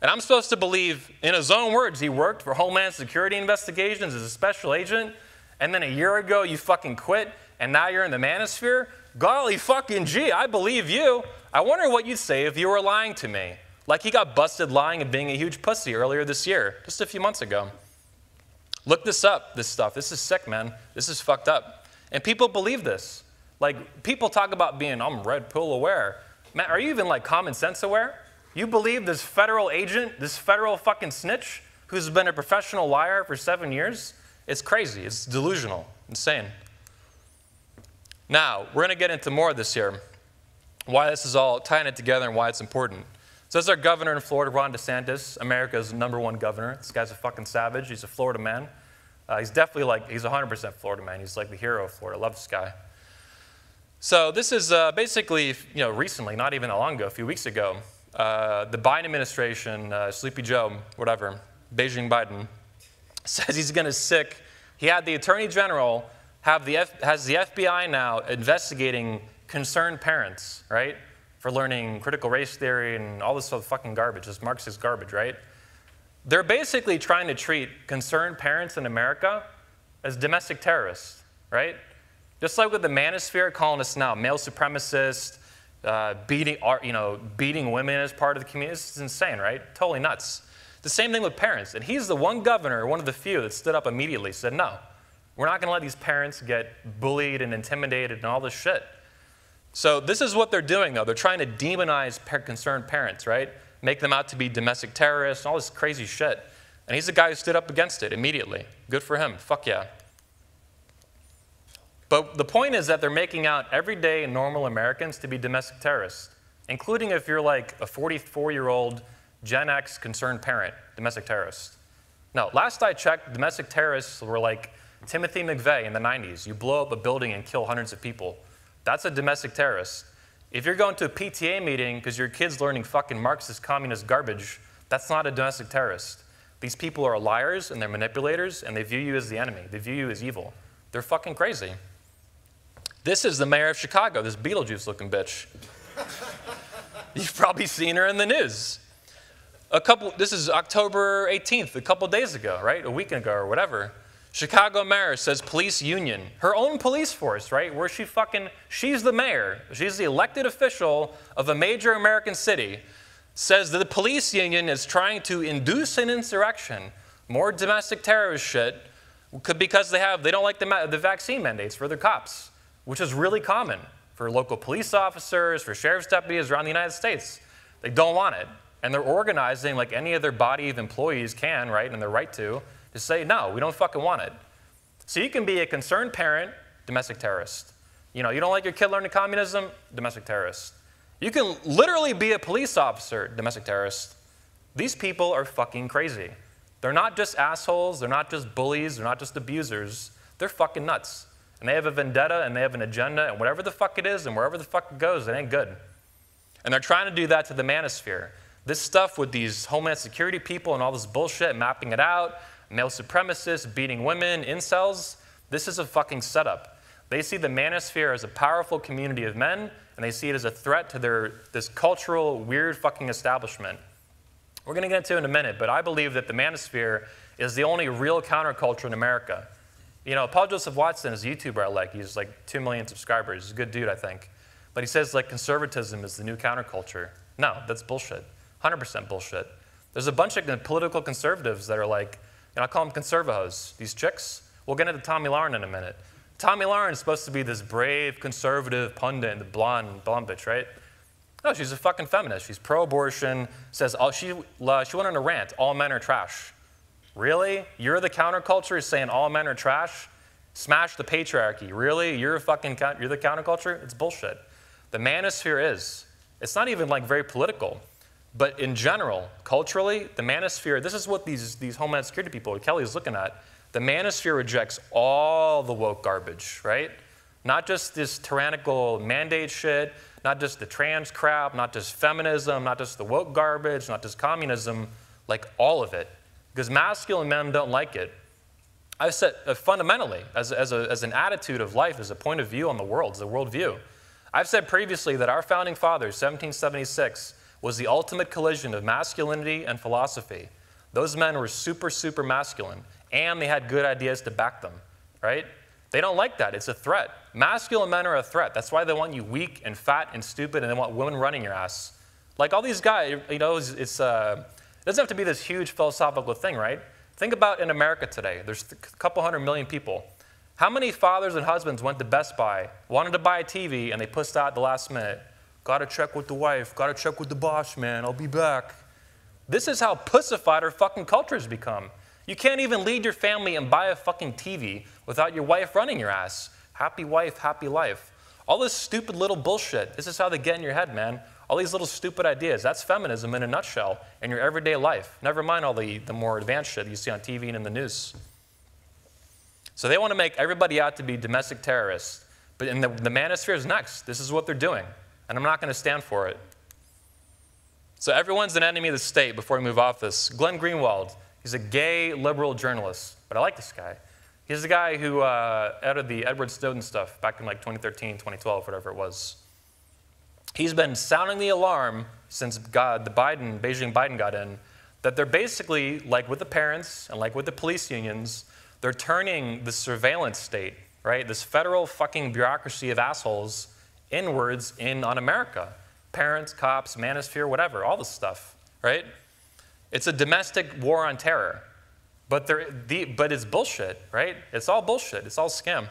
Speaker 8: And I'm supposed to believe, in his own words, he worked for Homeland Security Investigations as a special agent, and then a year ago you fucking quit, and now you're in the Manosphere? Golly fucking gee, I believe you. I wonder what you'd say if you were lying to me. Like he got busted lying and being a huge pussy earlier this year, just a few months ago. Look this up, this stuff. This is sick, man. This is fucked up. And people believe this. Like, people talk about being, I'm red pill aware. Man, are you even like common sense aware? You believe this federal agent, this federal fucking snitch, who's been a professional liar for 7 years? It's crazy. It's delusional. Insane. Now, we're going to get into more of this here. Why this is all tying it together and why it's important. So this is our governor in Florida, Ron DeSantis, America's #1 governor. This guy's a fucking savage. He's a Florida man. He's definitely like, he's 100% Florida man. He's like the hero of Florida. I love this guy. So this is basically, recently, not even that long ago, a few weeks ago, the Biden administration, Sleepy Joe, whatever, Beijing Biden, says he's going to sick. He had the Attorney General has the FBI now investigating concerned parents, right, for learning critical race theory and all this other fucking garbage, this Marxist garbage, right? They're basically trying to treat concerned parents in America as domestic terrorists, right? Just like with the Manosphere calling us now male supremacists, beating women as part of the community. This is insane, right? Totally nuts. The same thing with parents. And he's the one governor, one of the few, that stood up immediately, said, no, we're not going to let these parents get bullied and intimidated and all this shit. So this is what they're doing, though. They're trying to demonize concerned parents, right? Make them out to be domestic terrorists, all this crazy shit. And he's the guy who stood up against it immediately. Good for him. Fuck yeah. But the point is that they're making out everyday normal Americans to be domestic terrorists, including if you're like a 44-year-old Gen X concerned parent, domestic terrorist. No, last I checked, domestic terrorists were like Timothy McVeigh in the 90s. You blow up a building and kill hundreds of people. That's a domestic terrorist. If you're going to a PTA meeting because your kid's learning fucking Marxist communist garbage, that's not a domestic terrorist. These people are liars and they're manipulators and they view you as the enemy. They view you as evil. They're fucking crazy. This is the mayor of Chicago, this Beetlejuice-looking bitch. You've probably seen her in the news. This is October 18th, a couple days ago, right? A week ago or whatever. Chicago mayor says police union, her own police force, right? Where she's the mayor, she's the elected official of a major American city, says that the police union is trying to induce an insurrection, more domestic terrorist shit, because they don't like the vaccine mandates for their cops, which is really common for local police officers, for sheriff's deputies around the United States. They don't want it. And they're organizing like any other body of employees can, right, and they're right to say, no, we don't fucking want it. So you can be a concerned parent, domestic terrorist. You don't like your kid learning communism, domestic terrorist. You can literally be a police officer, domestic terrorist. These people are fucking crazy. They're not just assholes, they're not just bullies, they're not just abusers. They're fucking nuts. And they have a vendetta and they have an agenda, and whatever the fuck it is and wherever the fuck it goes, it ain't good. And they're trying to do that to the Manosphere. This stuff with these Homeland Security people and all this bullshit, mapping it out, male supremacists, beating women, incels, this is a fucking setup. They see the Manosphere as a powerful community of men, and they see it as a threat to this cultural, weird fucking establishment. We're going to get into it in a minute, but I believe that the Manosphere is the only real counterculture in America. Paul Joseph Watson is a YouTuber I like. He's like 2 million subscribers. He's a good dude, I think. But he says like conservatism is the new counterculture. No, that's bullshit. 100% bullshit. There's a bunch of political conservatives that are like, I call them conservahos. These chicks. We'll get into Tomi Lahren in a minute. Tomi Lahren is supposed to be this brave conservative pundit, the blonde bitch, right? No, she's a fucking feminist. She's pro-abortion. Says she went on a rant. All men are trash. Really? You're the counterculture saying all men are trash? Smash the patriarchy. Really? You're the counterculture? It's bullshit. The Manosphere is. It's not even like very political. But in general, culturally, the manosphere, this is what these Homeland Security people, Kelly is looking at. The manosphere rejects all the woke garbage, right? Not just this tyrannical mandate shit, not just the trans crap, not just feminism, not just the woke garbage, not just communism, like all of it. Because masculine men don't like it. I've said fundamentally, as an attitude of life, as a point of view on the world, as a worldview, I've said previously that our founding fathers, 1776, was the ultimate collision of masculinity and philosophy. Those men were super, super masculine, and they had good ideas to back them, right? They don't like that. It's a threat. Masculine men are a threat. That's why they want you weak and fat and stupid, and they want women running your ass. Like all these guys, you know, it doesn't have to be this huge philosophical thing, right? Think about in America today. There's a couple 100 million people. How many fathers and husbands went to Best Buy, wanted to buy a TV, and they pussed out at the last minute? Gotta check with the wife, gotta check with the boss, man, I'll be back. This is how pussified our fucking culture has become. You can't even lead your family and buy a fucking TV without your wife running your ass. Happy wife, happy life. All this stupid little bullshit, this is how they get in your head, man. All these little stupid ideas, that's feminism in a nutshell in your everyday life. Never mind all the more advanced shit you see on TV and in the news. So they want to make everybody out to be domestic terrorists. But in the manosphere is next. This is what they're doing. And I'm not going to stand for it. So everyone's an enemy of the state before we move off this. Glenn Greenwald, he's a gay liberal journalist, but I like this guy. He's the guy who edited the Edward Snowden stuff back in like 2013, 2012, whatever it was. He's been sounding the alarm since Beijing Biden got in, that they're basically, like with the parents and like with the police unions, they're turning the surveillance state, right, this federal fucking bureaucracy of assholes, inwards on America. Parents, cops, manosphere, whatever, all this stuff, right? It's a domestic war on terror. But it's bullshit, right? It's all bullshit. It's all scam.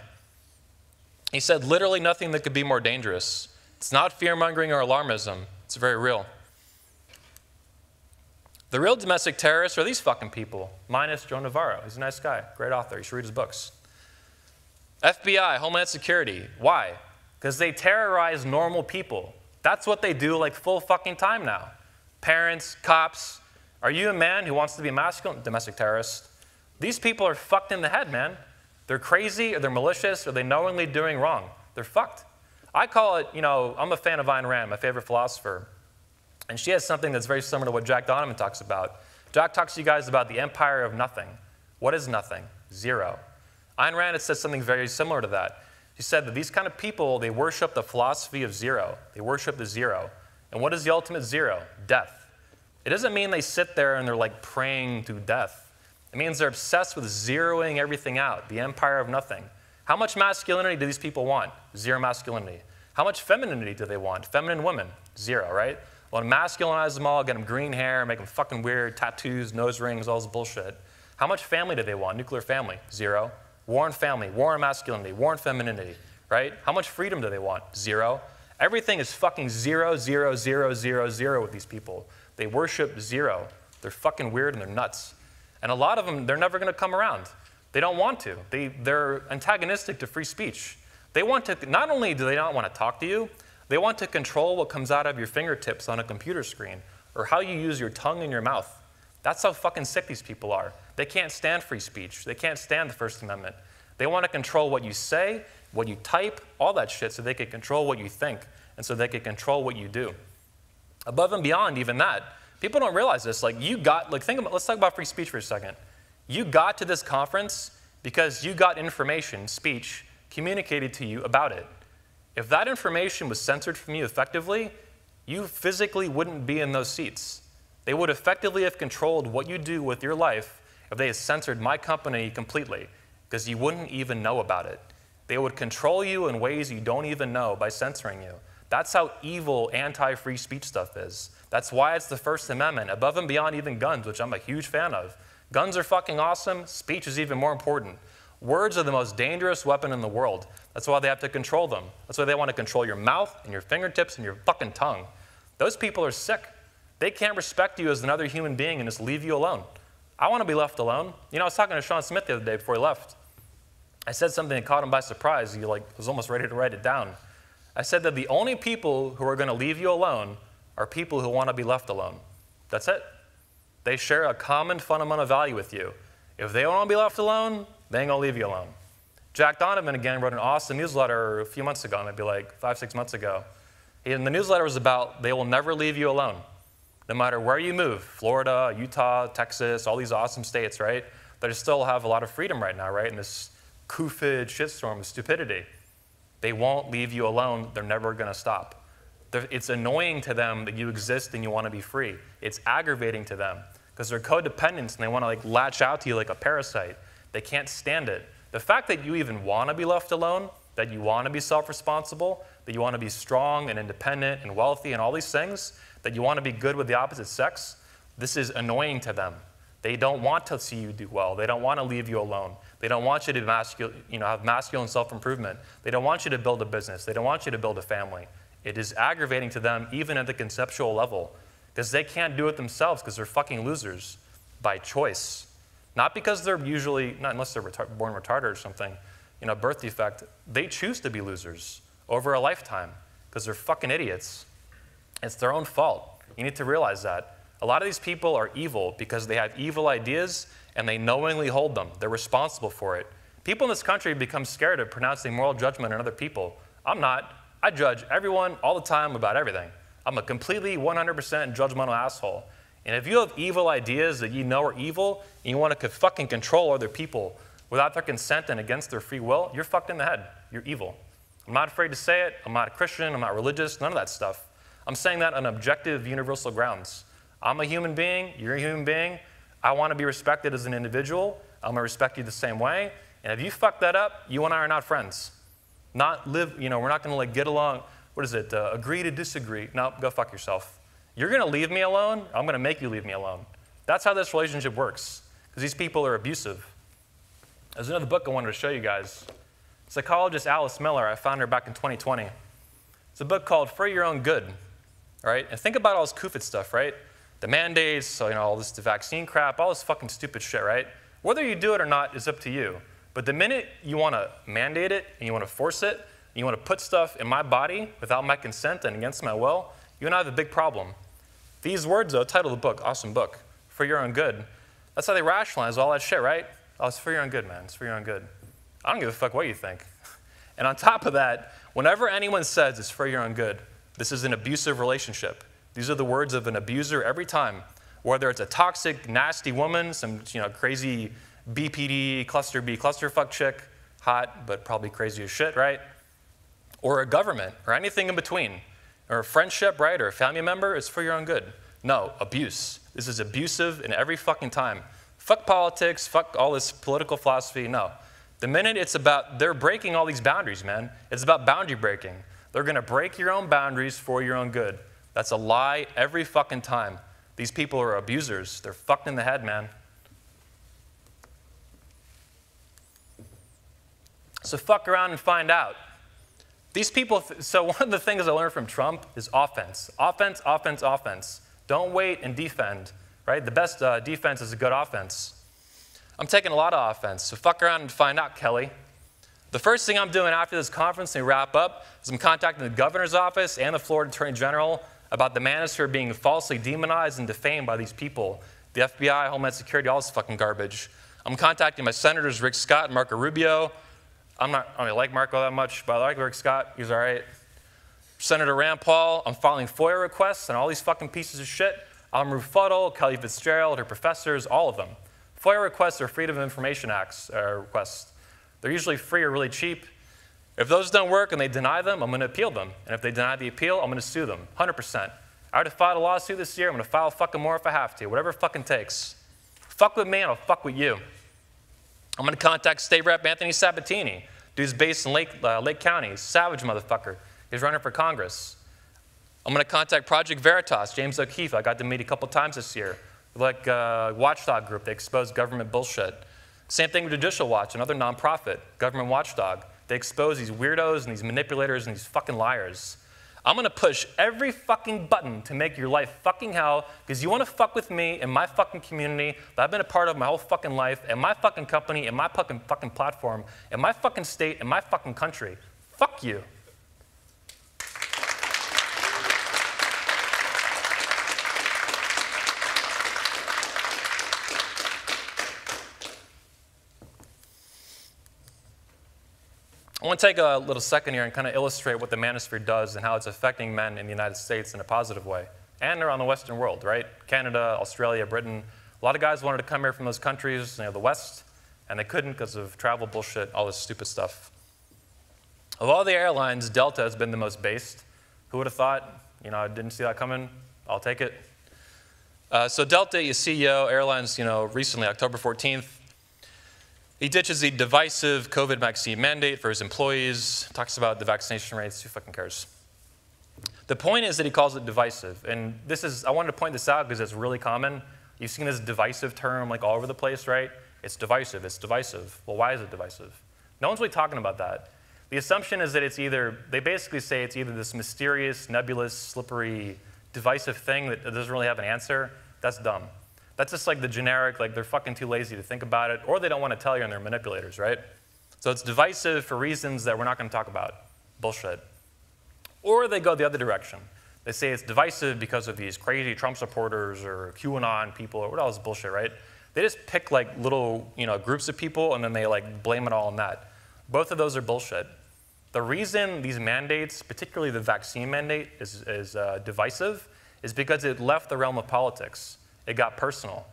Speaker 8: He said literally nothing that could be more dangerous. It's not fear-mongering or alarmism. It's very real. The real domestic terrorists are these fucking people, minus Joe Navarro. He's a nice guy, great author. You should read his books. FBI, Homeland Security. Why? Because they terrorize normal people. That's what they do like full fucking time now. Parents, cops. Are you a man who wants to be a masculine domestic terrorist? These people are fucked in the head, man. They're crazy, or they're malicious, or they're knowingly doing wrong. They're fucked. I call it, you know, I'm a fan of Ayn Rand, my favorite philosopher. And she has something that's very similar to what Jack Donovan talks about. Jack talks to you guys about the empire of nothing. What is nothing? Zero. Ayn Rand has said something very similar to that. She said that these kind of people, they worship the philosophy of zero. They worship the zero. And what is the ultimate zero? Death. It doesn't mean they sit there and they're like praying to death. It means they're obsessed with zeroing everything out, the empire of nothing. How much masculinity do these people want? Zero masculinity. How much femininity do they want? Feminine women? Zero, right? Well, masculinize them all, get them green hair, make them fucking weird, tattoos, nose rings, all this bullshit. How much family do they want? Nuclear family? Zero. War on family, war on masculinity, war on femininity, right? How much freedom do they want? Zero. Everything is fucking zero, zero, zero, zero, zero with these people. They worship zero. They're fucking weird and they're nuts. And a lot of them, they're never going to come around. They don't want to. They're antagonistic to free speech. They want to, not only do they not want to talk to you, they want to control what comes out of your fingertips on a computer screen or how you use your tongue and your mouth. That's how fucking sick these people are. They can't stand free speech. They can't stand the First Amendment. They want to control what you say, what you type, all that shit so they can control what you think and so they can control what you do. Above and beyond even that, people don't realize this. Like let's talk about free speech for a second. You got to this conference because you got information, speech, communicated to you about it. If that information was censored from you effectively, you physically wouldn't be in those seats. They would effectively have controlled what you do with your life if they had censored my company completely, because you wouldn't even know about it. They would control you in ways you don't even know by censoring you. That's how evil anti-free speech stuff is. That's why it's the First Amendment, above and beyond even guns, which I'm a huge fan of. Guns are fucking awesome. Speech is even more important. Words are the most dangerous weapon in the world. That's why they have to control them. That's why they want to control your mouth and your fingertips and your fucking tongue. Those people are sick. They can't respect you as another human being and just leave you alone. I want to be left alone. You know, I was talking to Sean Smith the other day before he left. I said something that caught him by surprise. He was almost ready to write it down. I said that the only people who are going to leave you alone are people who want to be left alone. That's it. They share a common fundamental value with you. If they don't want to be left alone, they ain't going to leave you alone. Jack Donovan, again, wrote an awesome newsletter a few months ago, maybe like 5, 6 months ago. And the newsletter was about they will never leave you alone. No matter where you move, Florida, Utah, Texas, all these awesome states, right? That still have a lot of freedom right now, right? In this CUFID shitstorm of stupidity. They won't leave you alone. They're never going to stop. It's annoying to them that you exist and you want to be free. It's aggravating to them because they're codependents and they want to like latch out to you like a parasite. They can't stand it. The fact that you even want to be left alone, that you want to be self-responsible, that you want to be strong and independent and wealthy and all these things, that you want to be good with the opposite sex, this is annoying to them. They don't want to see you do well. They don't want to leave you alone. They don't want you to have masculine self-improvement. They don't want you to build a business. They don't want you to build a family. It is aggravating to them even at the conceptual level because they can't do it themselves because they're fucking losers by choice. Not because they're usually, not unless they're born retarded or something, birth defect. They choose to be losers over a lifetime because they're fucking idiots. It's their own fault. You need to realize that. A lot of these people are evil because they have evil ideas and they knowingly hold them. They're responsible for it. People in this country become scared of pronouncing moral judgment on other people. I'm not. I judge everyone all the time about everything. I'm a completely 100% judgmental asshole. And if you have evil ideas that you know are evil and you want to fucking control other people without their consent and against their free will, you're fucked in the head. You're evil. I'm not afraid to say it. I'm not a Christian. I'm not religious. None of that stuff. I'm saying that on objective, universal grounds. I'm a human being. You're a human being. I want to be respected as an individual. I'm going to respect you the same way. And if you fuck that up, you and I are not friends. We're not going to like get along. What is it? Agree to disagree. No, go fuck yourself. You're going to leave me alone. I'm going to make you leave me alone. That's how this relationship works. Because these people are abusive. There's another book I wanted to show you guys. Psychologist Alice Miller, I found her back in 2020. It's a book called For Your Own Good. Right? And think about all this CUFID stuff, right? The mandates, so, all this vaccine crap, all this fucking stupid shit, right? Whether you do it or not is up to you. But the minute you want to mandate it and you want to force it, and you want to put stuff in my body without my consent and against my will, you and I have a big problem. These words, though, title of the book, awesome book, For Your Own Good. That's how they rationalize all that shit, right? Oh, it's for your own good, man. It's for your own good. I don't give a fuck what you think. And on top of that, whenever anyone says it's for your own good, this is an abusive relationship. These are the words of an abuser every time. Whether it's a toxic, nasty woman, some crazy BPD, cluster B, clusterfuck chick, hot, but probably crazy as shit, right? Or a government, or anything in between. Or a friendship, right? Or a family member, it's for your own good. No, abuse. This is abusive in every fucking time. Fuck politics, fuck all this political philosophy, no. The minute it's about, they're breaking all these boundaries, man. It's about boundary breaking. They're gonna break your own boundaries for your own good. That's a lie every fucking time. These people are abusers. They're fucked in the head, man. So fuck around and find out. These people, so one of the things I learned from Trump is offense. Offense, offense, offense. Don't wait and defend, right? The best defense is a good offense. I'm taking a lot of offense, so fuck around and find out, Kelly. The first thing I'm doing after this conference and we wrap up is I'm contacting the governor's office and the Florida Attorney General about the Manosphere being falsely demonized and defamed by these people. The FBI, Homeland Security, all this fucking garbage. I'm contacting my senators, Rick Scott and Marco Rubio. I don't really like Marco that much, but I like Rick Scott. He's all right. Senator Rand Paul, I'm filing FOIA requests on all these fucking pieces of shit. Amru Fuddle, Kelly Fitzgerald, her professors, all of them. FOIA requests are Freedom of Information Act requests. They're usually free or really cheap. If those don't work and they deny them, I'm going to appeal them. And if they deny the appeal, I'm going to sue them, 100%. I already filed a lawsuit this year. I'm going to file fucking more if I have to, whatever it fucking takes. Fuck with me and I'll fuck with you. I'm going to contact State Rep Anthony Sabatini. Dude's based in Lake County. Savage motherfucker. He's running for Congress. I'm going to contact Project Veritas, James O'Keefe. I got to meet a couple times this year. Like a watchdog group. They expose government bullshit. Same thing with Judicial Watch, another nonprofit, government watchdog. They expose these weirdos and these manipulators and these fucking liars. I'm going to push every fucking button to make your life fucking hell because you want to fuck with me and my fucking community that I've been a part of my whole fucking life and my fucking company and my fucking platform and my fucking state and my fucking country. Fuck you. I want to take a little second here and kind of illustrate what the Manosphere does and how it's affecting men in the United States in a positive way, and around the Western world, right? Canada, Australia, Britain. A lot of guys wanted to come here from those countries, the West, and they couldn't because of travel bullshit, all this stupid stuff. Of all the airlines, Delta has been the most based. Who would have thought? I didn't see that coming. I'll take it. So Delta, your CEO, airlines, recently, October 14th, he ditches the divisive COVID vaccine mandate for his employees, talks about the vaccination rates, who fucking cares? The point is that he calls it divisive. And I wanted to point this out because it's really common. You've seen this divisive term like all over the place, right? It's divisive, it's divisive. Well, why is it divisive? No one's really talking about that. The assumption is that they basically say it's either this mysterious, nebulous, slippery, divisive thing that doesn't really have an answer. That's dumb. That's just like the generic, like they're fucking too lazy to think about it, or they don't want to tell you and they're manipulators, right? So it's divisive for reasons that we're not going to talk about. Bullshit. Or they go the other direction. They say it's divisive because of these crazy Trump supporters or QAnon people or what else bullshit, right? They just pick like little groups of people and then they like blame it all on that. Both of those are bullshit. The reason these mandates, particularly the vaccine mandate, is divisive is because it left the realm of politics. It got personal.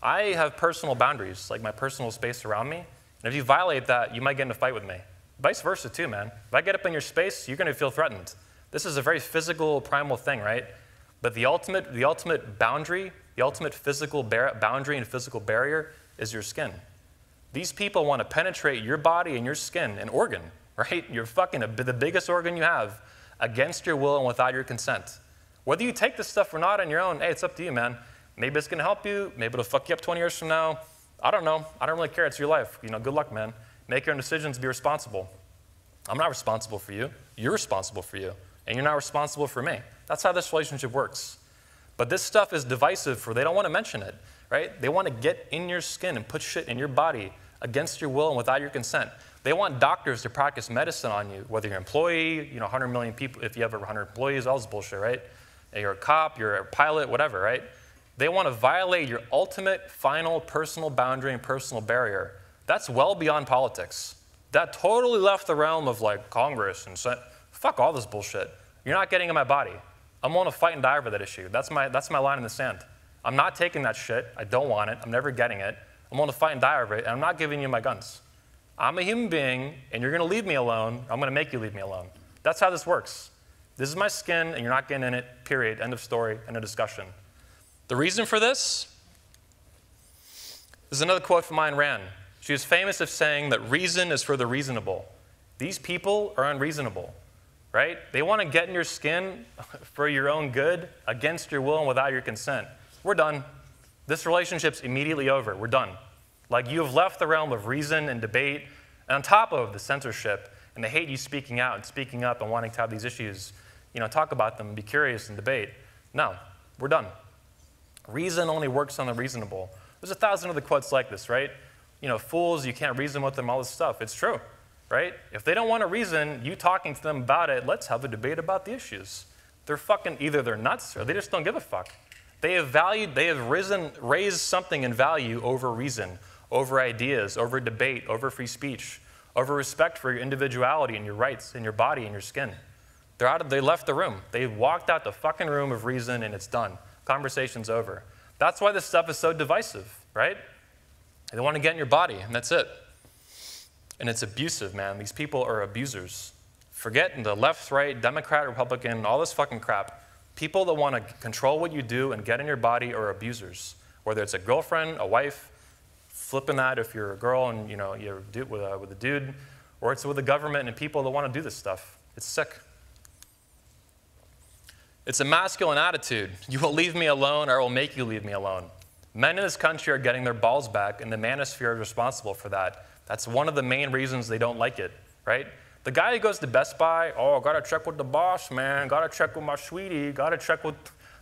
Speaker 8: I have personal boundaries, like my personal space around me. And if you violate that, you might get in a fight with me. Vice versa too, man. If I get up in your space, you're going to feel threatened. This is a very physical, primal thing, right? But the ultimate boundary, the ultimate physical boundary and physical barrier is your skin. These people want to penetrate your body and your skin, an organ, right? You're fucking the biggest organ you have, against your will and without your consent. Whether you take this stuff or not on your own, hey, it's up to you, man. Maybe it's going to help you. Maybe it'll fuck you up 20 years from now. I don't know. I don't really care. It's your life. Good luck, man. Make your own decisions. Be responsible. I'm not responsible for you. You're responsible for you. And you're not responsible for me. That's how this relationship works. But this stuff is divisive for they don't want to mention it, right? They want to get in your skin and put shit in your body against your will and without your consent. They want doctors to practice medicine on you, whether you're an employee, 100 million people, if you have 100 employees, all this bullshit, right? You're a cop, you're a pilot, whatever, right? They want to violate your ultimate, final, personal boundary and personal barrier. That's well beyond politics. That totally left the realm of like Congress and fuck all this bullshit. You're not getting in my body. I'm willing to fight and die over that issue. That's my line in the sand. I'm not taking that shit. I don't want it. I'm never getting it. I'm willing to fight and die over it, and I'm not giving you my guns. I'm a human being, and you're going to leave me alone. I'm going to make you leave me alone. That's how this works. This is my skin, and you're not getting in it, period. End of story, end of discussion. The reason for this is another quote from Ayn Rand. She was famous of saying that reason is for the reasonable. These people are unreasonable, right? They want to get in your skin for your own good, against your will and without your consent. We're done. This relationship's immediately over. We're done. Like, you have left the realm of reason and debate, and on top of the censorship, and they hate you speaking out and speaking up and wanting to have these issues, talk about them and be curious and debate. No, we're done. Reason only works on the reasonable. There's 1,000 other quotes like this, right? Fools, you can't reason with them, all this stuff. It's true, right? If they don't want to reason, you talking to them about it, let's have a debate about the issues. They're fucking, either they're nuts or they just don't give a fuck. They have raised something in value over reason, over ideas, over debate, over free speech, over respect for your individuality and your rights and your body and your skin. They left the room. They walked out the fucking room of reason and it's done. Conversation's over. That's why this stuff is so divisive, right? They want to get in your body, and that's it. And it's abusive, man. These people are abusers. Forget the left, right, Democrat, Republican, all this fucking crap. People that want to control what you do and get in your body are abusers. Whether it's a girlfriend, a wife, flipping that if you're a girl and you're with a dude, or it's with the government and people that want to do this stuff. It's sick. It's a masculine attitude. You will leave me alone or I will make you leave me alone. Men in this country are getting their balls back, and the Manosphere is responsible for that. That's one of the main reasons they don't like it, right? The guy who goes to Best Buy, oh, gotta check with the boss, man, gotta check with my sweetie, gotta check with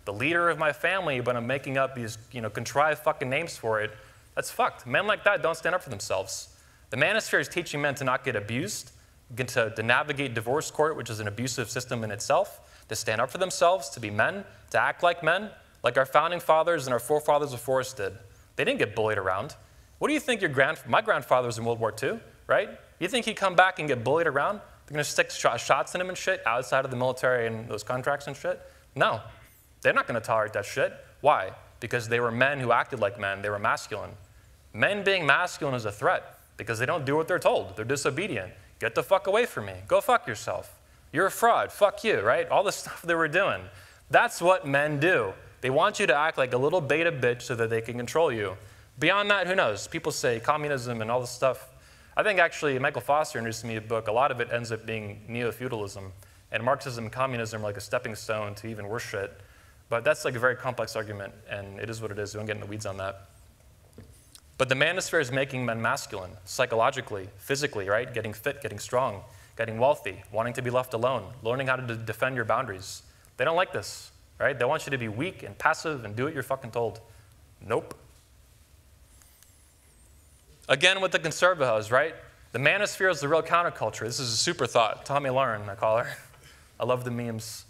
Speaker 8: the leader of my family, but I'm making up these contrived fucking names for it. That's fucked. Men like that don't stand up for themselves. The Manosphere is teaching men to not get abused, to navigate divorce court, which is an abusive system in itself, to stand up for themselves, to be men, to act like men, like our founding fathers and our forefathers before us did. They didn't get bullied around. What do you think my grandfather was in World War II, right? You think he'd come back and get bullied around? They're going to stick shots in him and shit outside of the military and those contracts and shit? No. They're not going to tolerate that shit. Why? Because they were men who acted like men. They were masculine. Men being masculine is a threat because they don't do what they're told. They're disobedient. Get the fuck away from me. Go fuck yourself. You're a fraud. Fuck you, right? All the stuff they were doing. That's what men do. They want you to act like a little beta bitch so that they can control you. Beyond that, who knows? People say communism and all this stuff. I think actually Michael Foster introduced me a book. A lot of it ends up being neo-feudalism. And Marxism and communism are like a stepping stone to even worse shit. But that's like a very complex argument, and it is what it is. We won't get in the weeds on that. But the manosphere is making men masculine, psychologically, physically, right? Getting fit, getting strong, getting wealthy, wanting to be left alone, learning how to defend your boundaries. They don't like this, right? They want you to be weak and passive and do what you're fucking told. Nope. Again, with the conservatism, right? The manosphere is the real counterculture. This is a super thought. Tommy Lauren, I call her. I love the memes.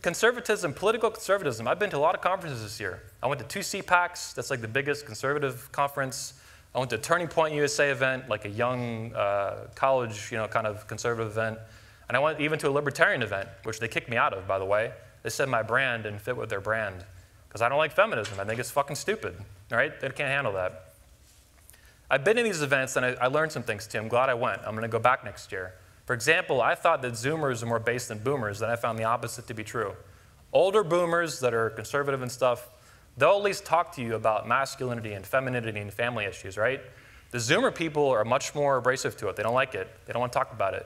Speaker 8: Conservatism, political conservatism. I've been to a lot of conferences this year. I went to 2 CPACs. That's like the biggest conservative conference. I went to a Turning Point USA event, like a young college, kind of conservative event. And I went even to a libertarian event, which they kicked me out of, by the way. They said my brand didn't fit with their brand. Because I don't like feminism. I think it's fucking stupid, right? They can't handle that. I've been to these events, and I learned some things, too. I'm glad I went. I'm going to go back next year. For example, I thought that Zoomers are more based than Boomers, and I found the opposite to be true. Older Boomers that are conservative and stuff, they'll at least talk to you about masculinity and femininity and family issues, right? The Zoomer people are much more abrasive to it. They don't like it. They don't want to talk about it.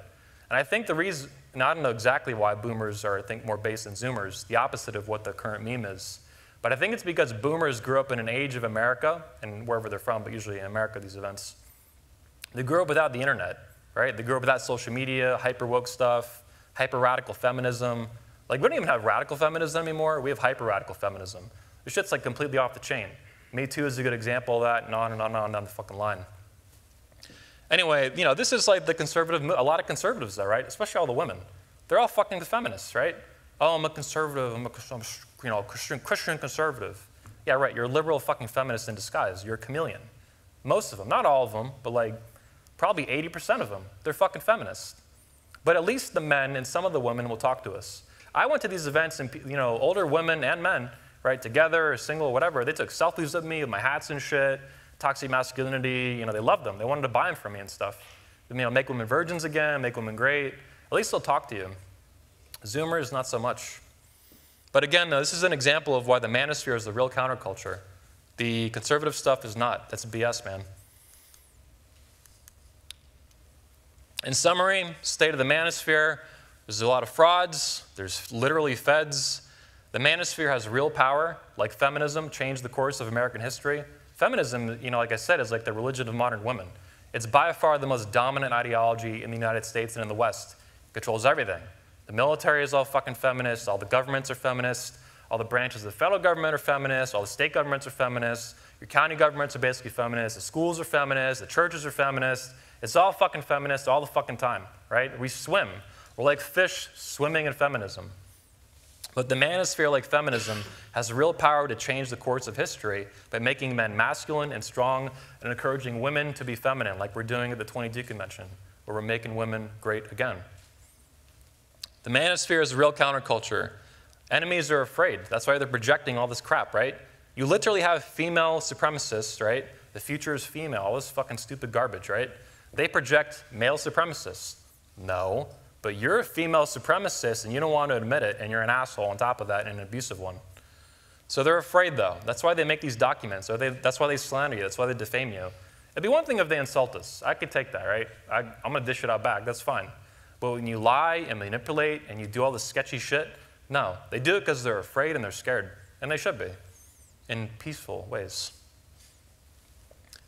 Speaker 8: And I think the reason, and I don't know exactly why Boomers are, I think, more based than Zoomers, the opposite of what the current meme is. But I think it's because Boomers grew up in an age of America, and wherever they're from, but usually in America, these events. They grew up without the internet. Right? They grew up without social media, hyper-woke stuff, hyper-radical feminism. Like, we don't even have radical feminism anymore. We have hyper-radical feminism. This shit's like completely off the chain. Me Too is a good example of that, and on and on and on down the fucking line. Anyway, this is like the conservative, a lot of conservatives though, right? Especially all the women. They're all fucking feminists, right? Oh, I'm a conservative, I'm a Christian conservative. Yeah, right, you're a liberal fucking feminist in disguise. You're a chameleon. Most of them, not all of them, but like, probably 80% of them, they're fucking feminists. But at least the men and some of the women will talk to us. I went to these events and older women and men, right, together or single, whatever, they took selfies of me with my hats and shit, toxic masculinity, they loved them. They wanted to buy them from me and stuff. Make women virgins again, make women great. At least they'll talk to you. Zoomers, not so much. But again, this is an example of why the manosphere is the real counterculture. The conservative stuff is not. That's BS, man. In summary, state of the manosphere, there's a lot of frauds, there's literally feds. The manosphere has real power, like feminism changed the course of American history. Feminism, like I said, is like the religion of modern women. It's by far the most dominant ideology in the United States and in the West. It controls everything. The military is all fucking feminist, all the governments are feminist, all the branches of the federal government are feminist, all the state governments are feminist, your county governments are basically feminist, the schools are feminist, the churches are feminist. It's all fucking feminist all the fucking time, right? We swim. We're like fish swimming in feminism. But the manosphere, like feminism, has real power to change the course of history by making men masculine and strong and encouraging women to be feminine, like we're doing at the 22 convention, where we're making women great again. The manosphere is a real counterculture. Enemies are afraid. That's why they're projecting all this crap, right? You literally have female supremacists, right? The future is female, all this fucking stupid garbage, right? They project male supremacists. No, but you're a female supremacist and you don't want to admit it, and you're an asshole on top of that and an abusive one. So they're afraid, though. That's why they make these documents. That's why they slander you. That's why they defame you. It'd be one thing if they insult us. I could take that, right? I'm going to dish it out back. That's fine. But when you lie and manipulate and you do all this sketchy shit, no. They do it because they're afraid and they're scared. And they should be, in peaceful ways.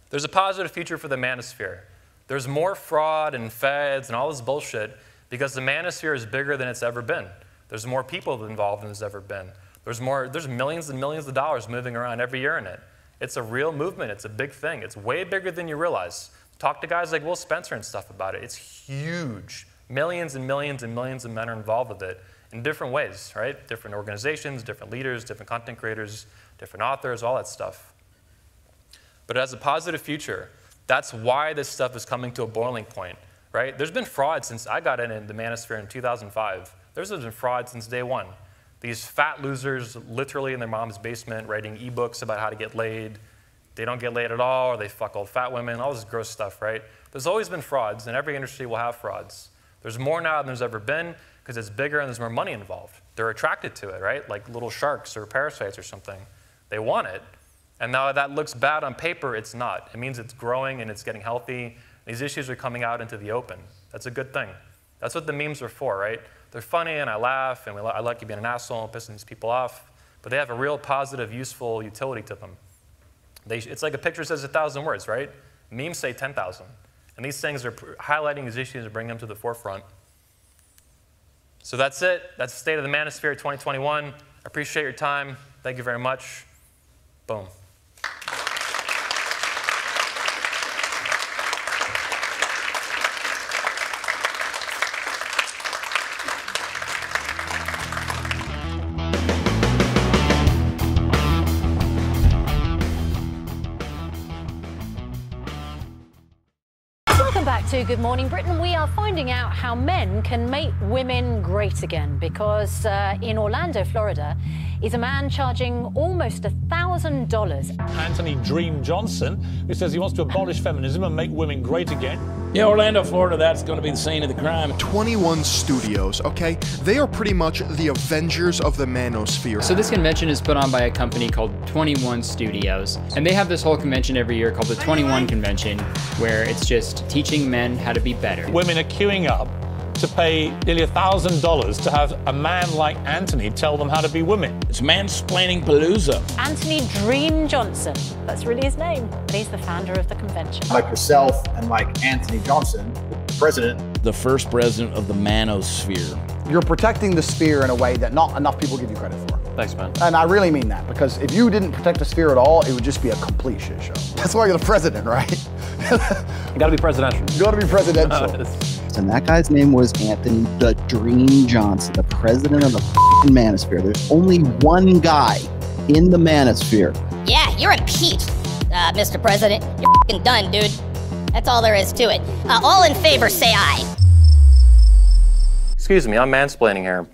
Speaker 8: There's a positive future for the manosphere. There's more fraud and feds and all this bullshit because the manosphere is bigger than it's ever been. There's more people involved than there's ever been. There's millions and millions of dollars moving around every year in it. It's a real movement. It's a big thing. It's way bigger than you realize. Talk to guys like Will Spencer and stuff about it. It's huge. Millions and millions and millions of men are involved with it in different ways, right? Different organizations, different leaders, different content creators, different authors, all that stuff. But it has a positive future. That's why this stuff is coming to a boiling point, right? There's been fraud since I got in the Manosphere in 2005. There's been fraud since day one. These fat losers literally in their mom's basement writing ebooks about how to get laid. They don't get laid at all, or they fuck old fat women, all this gross stuff, right? There's always been frauds, and every industry will have frauds. There's more now than there's ever been because it's bigger and there's more money involved. They're attracted to it, right? Like little sharks or parasites or something. They want it. And now that looks bad on paper, it's not. It means it's growing and it's getting healthy. These issues are coming out into the open. That's a good thing. That's what the memes are for, right? They're funny and I laugh and I like you being an asshole and pissing these people off, but they have a real positive, useful utility to them. It's like a picture says 1,000 words, right? Memes say 10,000. And these things are highlighting these issues and bringing them to the forefront. So that's it. That's the State of the Manosphere 2021. I appreciate your time. Thank you very much. Boom.
Speaker 1: Welcome back to Good Morning Britain. We are finding out how men can make women great again because in Orlando, Florida, is a man charging almost $1,000.
Speaker 2: Anthony Dream Johnson, who says he wants to abolish feminism and make women great again.
Speaker 3: Yeah, Orlando, Florida, that's going to be the scene of the crime.
Speaker 4: 21 studios, okay? They are pretty much the Avengers of the Manosphere.
Speaker 5: So this convention is put on by a company called 21 Studios, and they have this whole convention every year called the 21 Convention, where it's just teaching men how to be better.
Speaker 2: Women are queuing up to pay nearly $1,000 to have a man like Anthony tell them how to be women.
Speaker 3: It's mansplaining palooza.
Speaker 1: Anthony Dream Johnson, that's really his name, and he's the founder of the convention.
Speaker 6: Like yourself and like Anthony Johnson, the president.
Speaker 3: The first president of the Manosphere.
Speaker 7: You're protecting the sphere in a way that not enough people give you credit for.
Speaker 12: Thanks, man.
Speaker 7: And I really mean that, because if you didn't protect the sphere at all, it would just be a complete shit show. That's why you're the president, right?
Speaker 12: You gotta be presidential.
Speaker 7: You gotta be presidential.
Speaker 9: And that guy's name was Anthony the Dream Johnson, the president of the Manosphere. There's only one guy in the Manosphere.
Speaker 10: Yeah, you're impeached, Mr. President. You're f***ing done, dude. That's all there is to it. All in favor, say aye.
Speaker 8: Excuse me, I'm mansplaining here.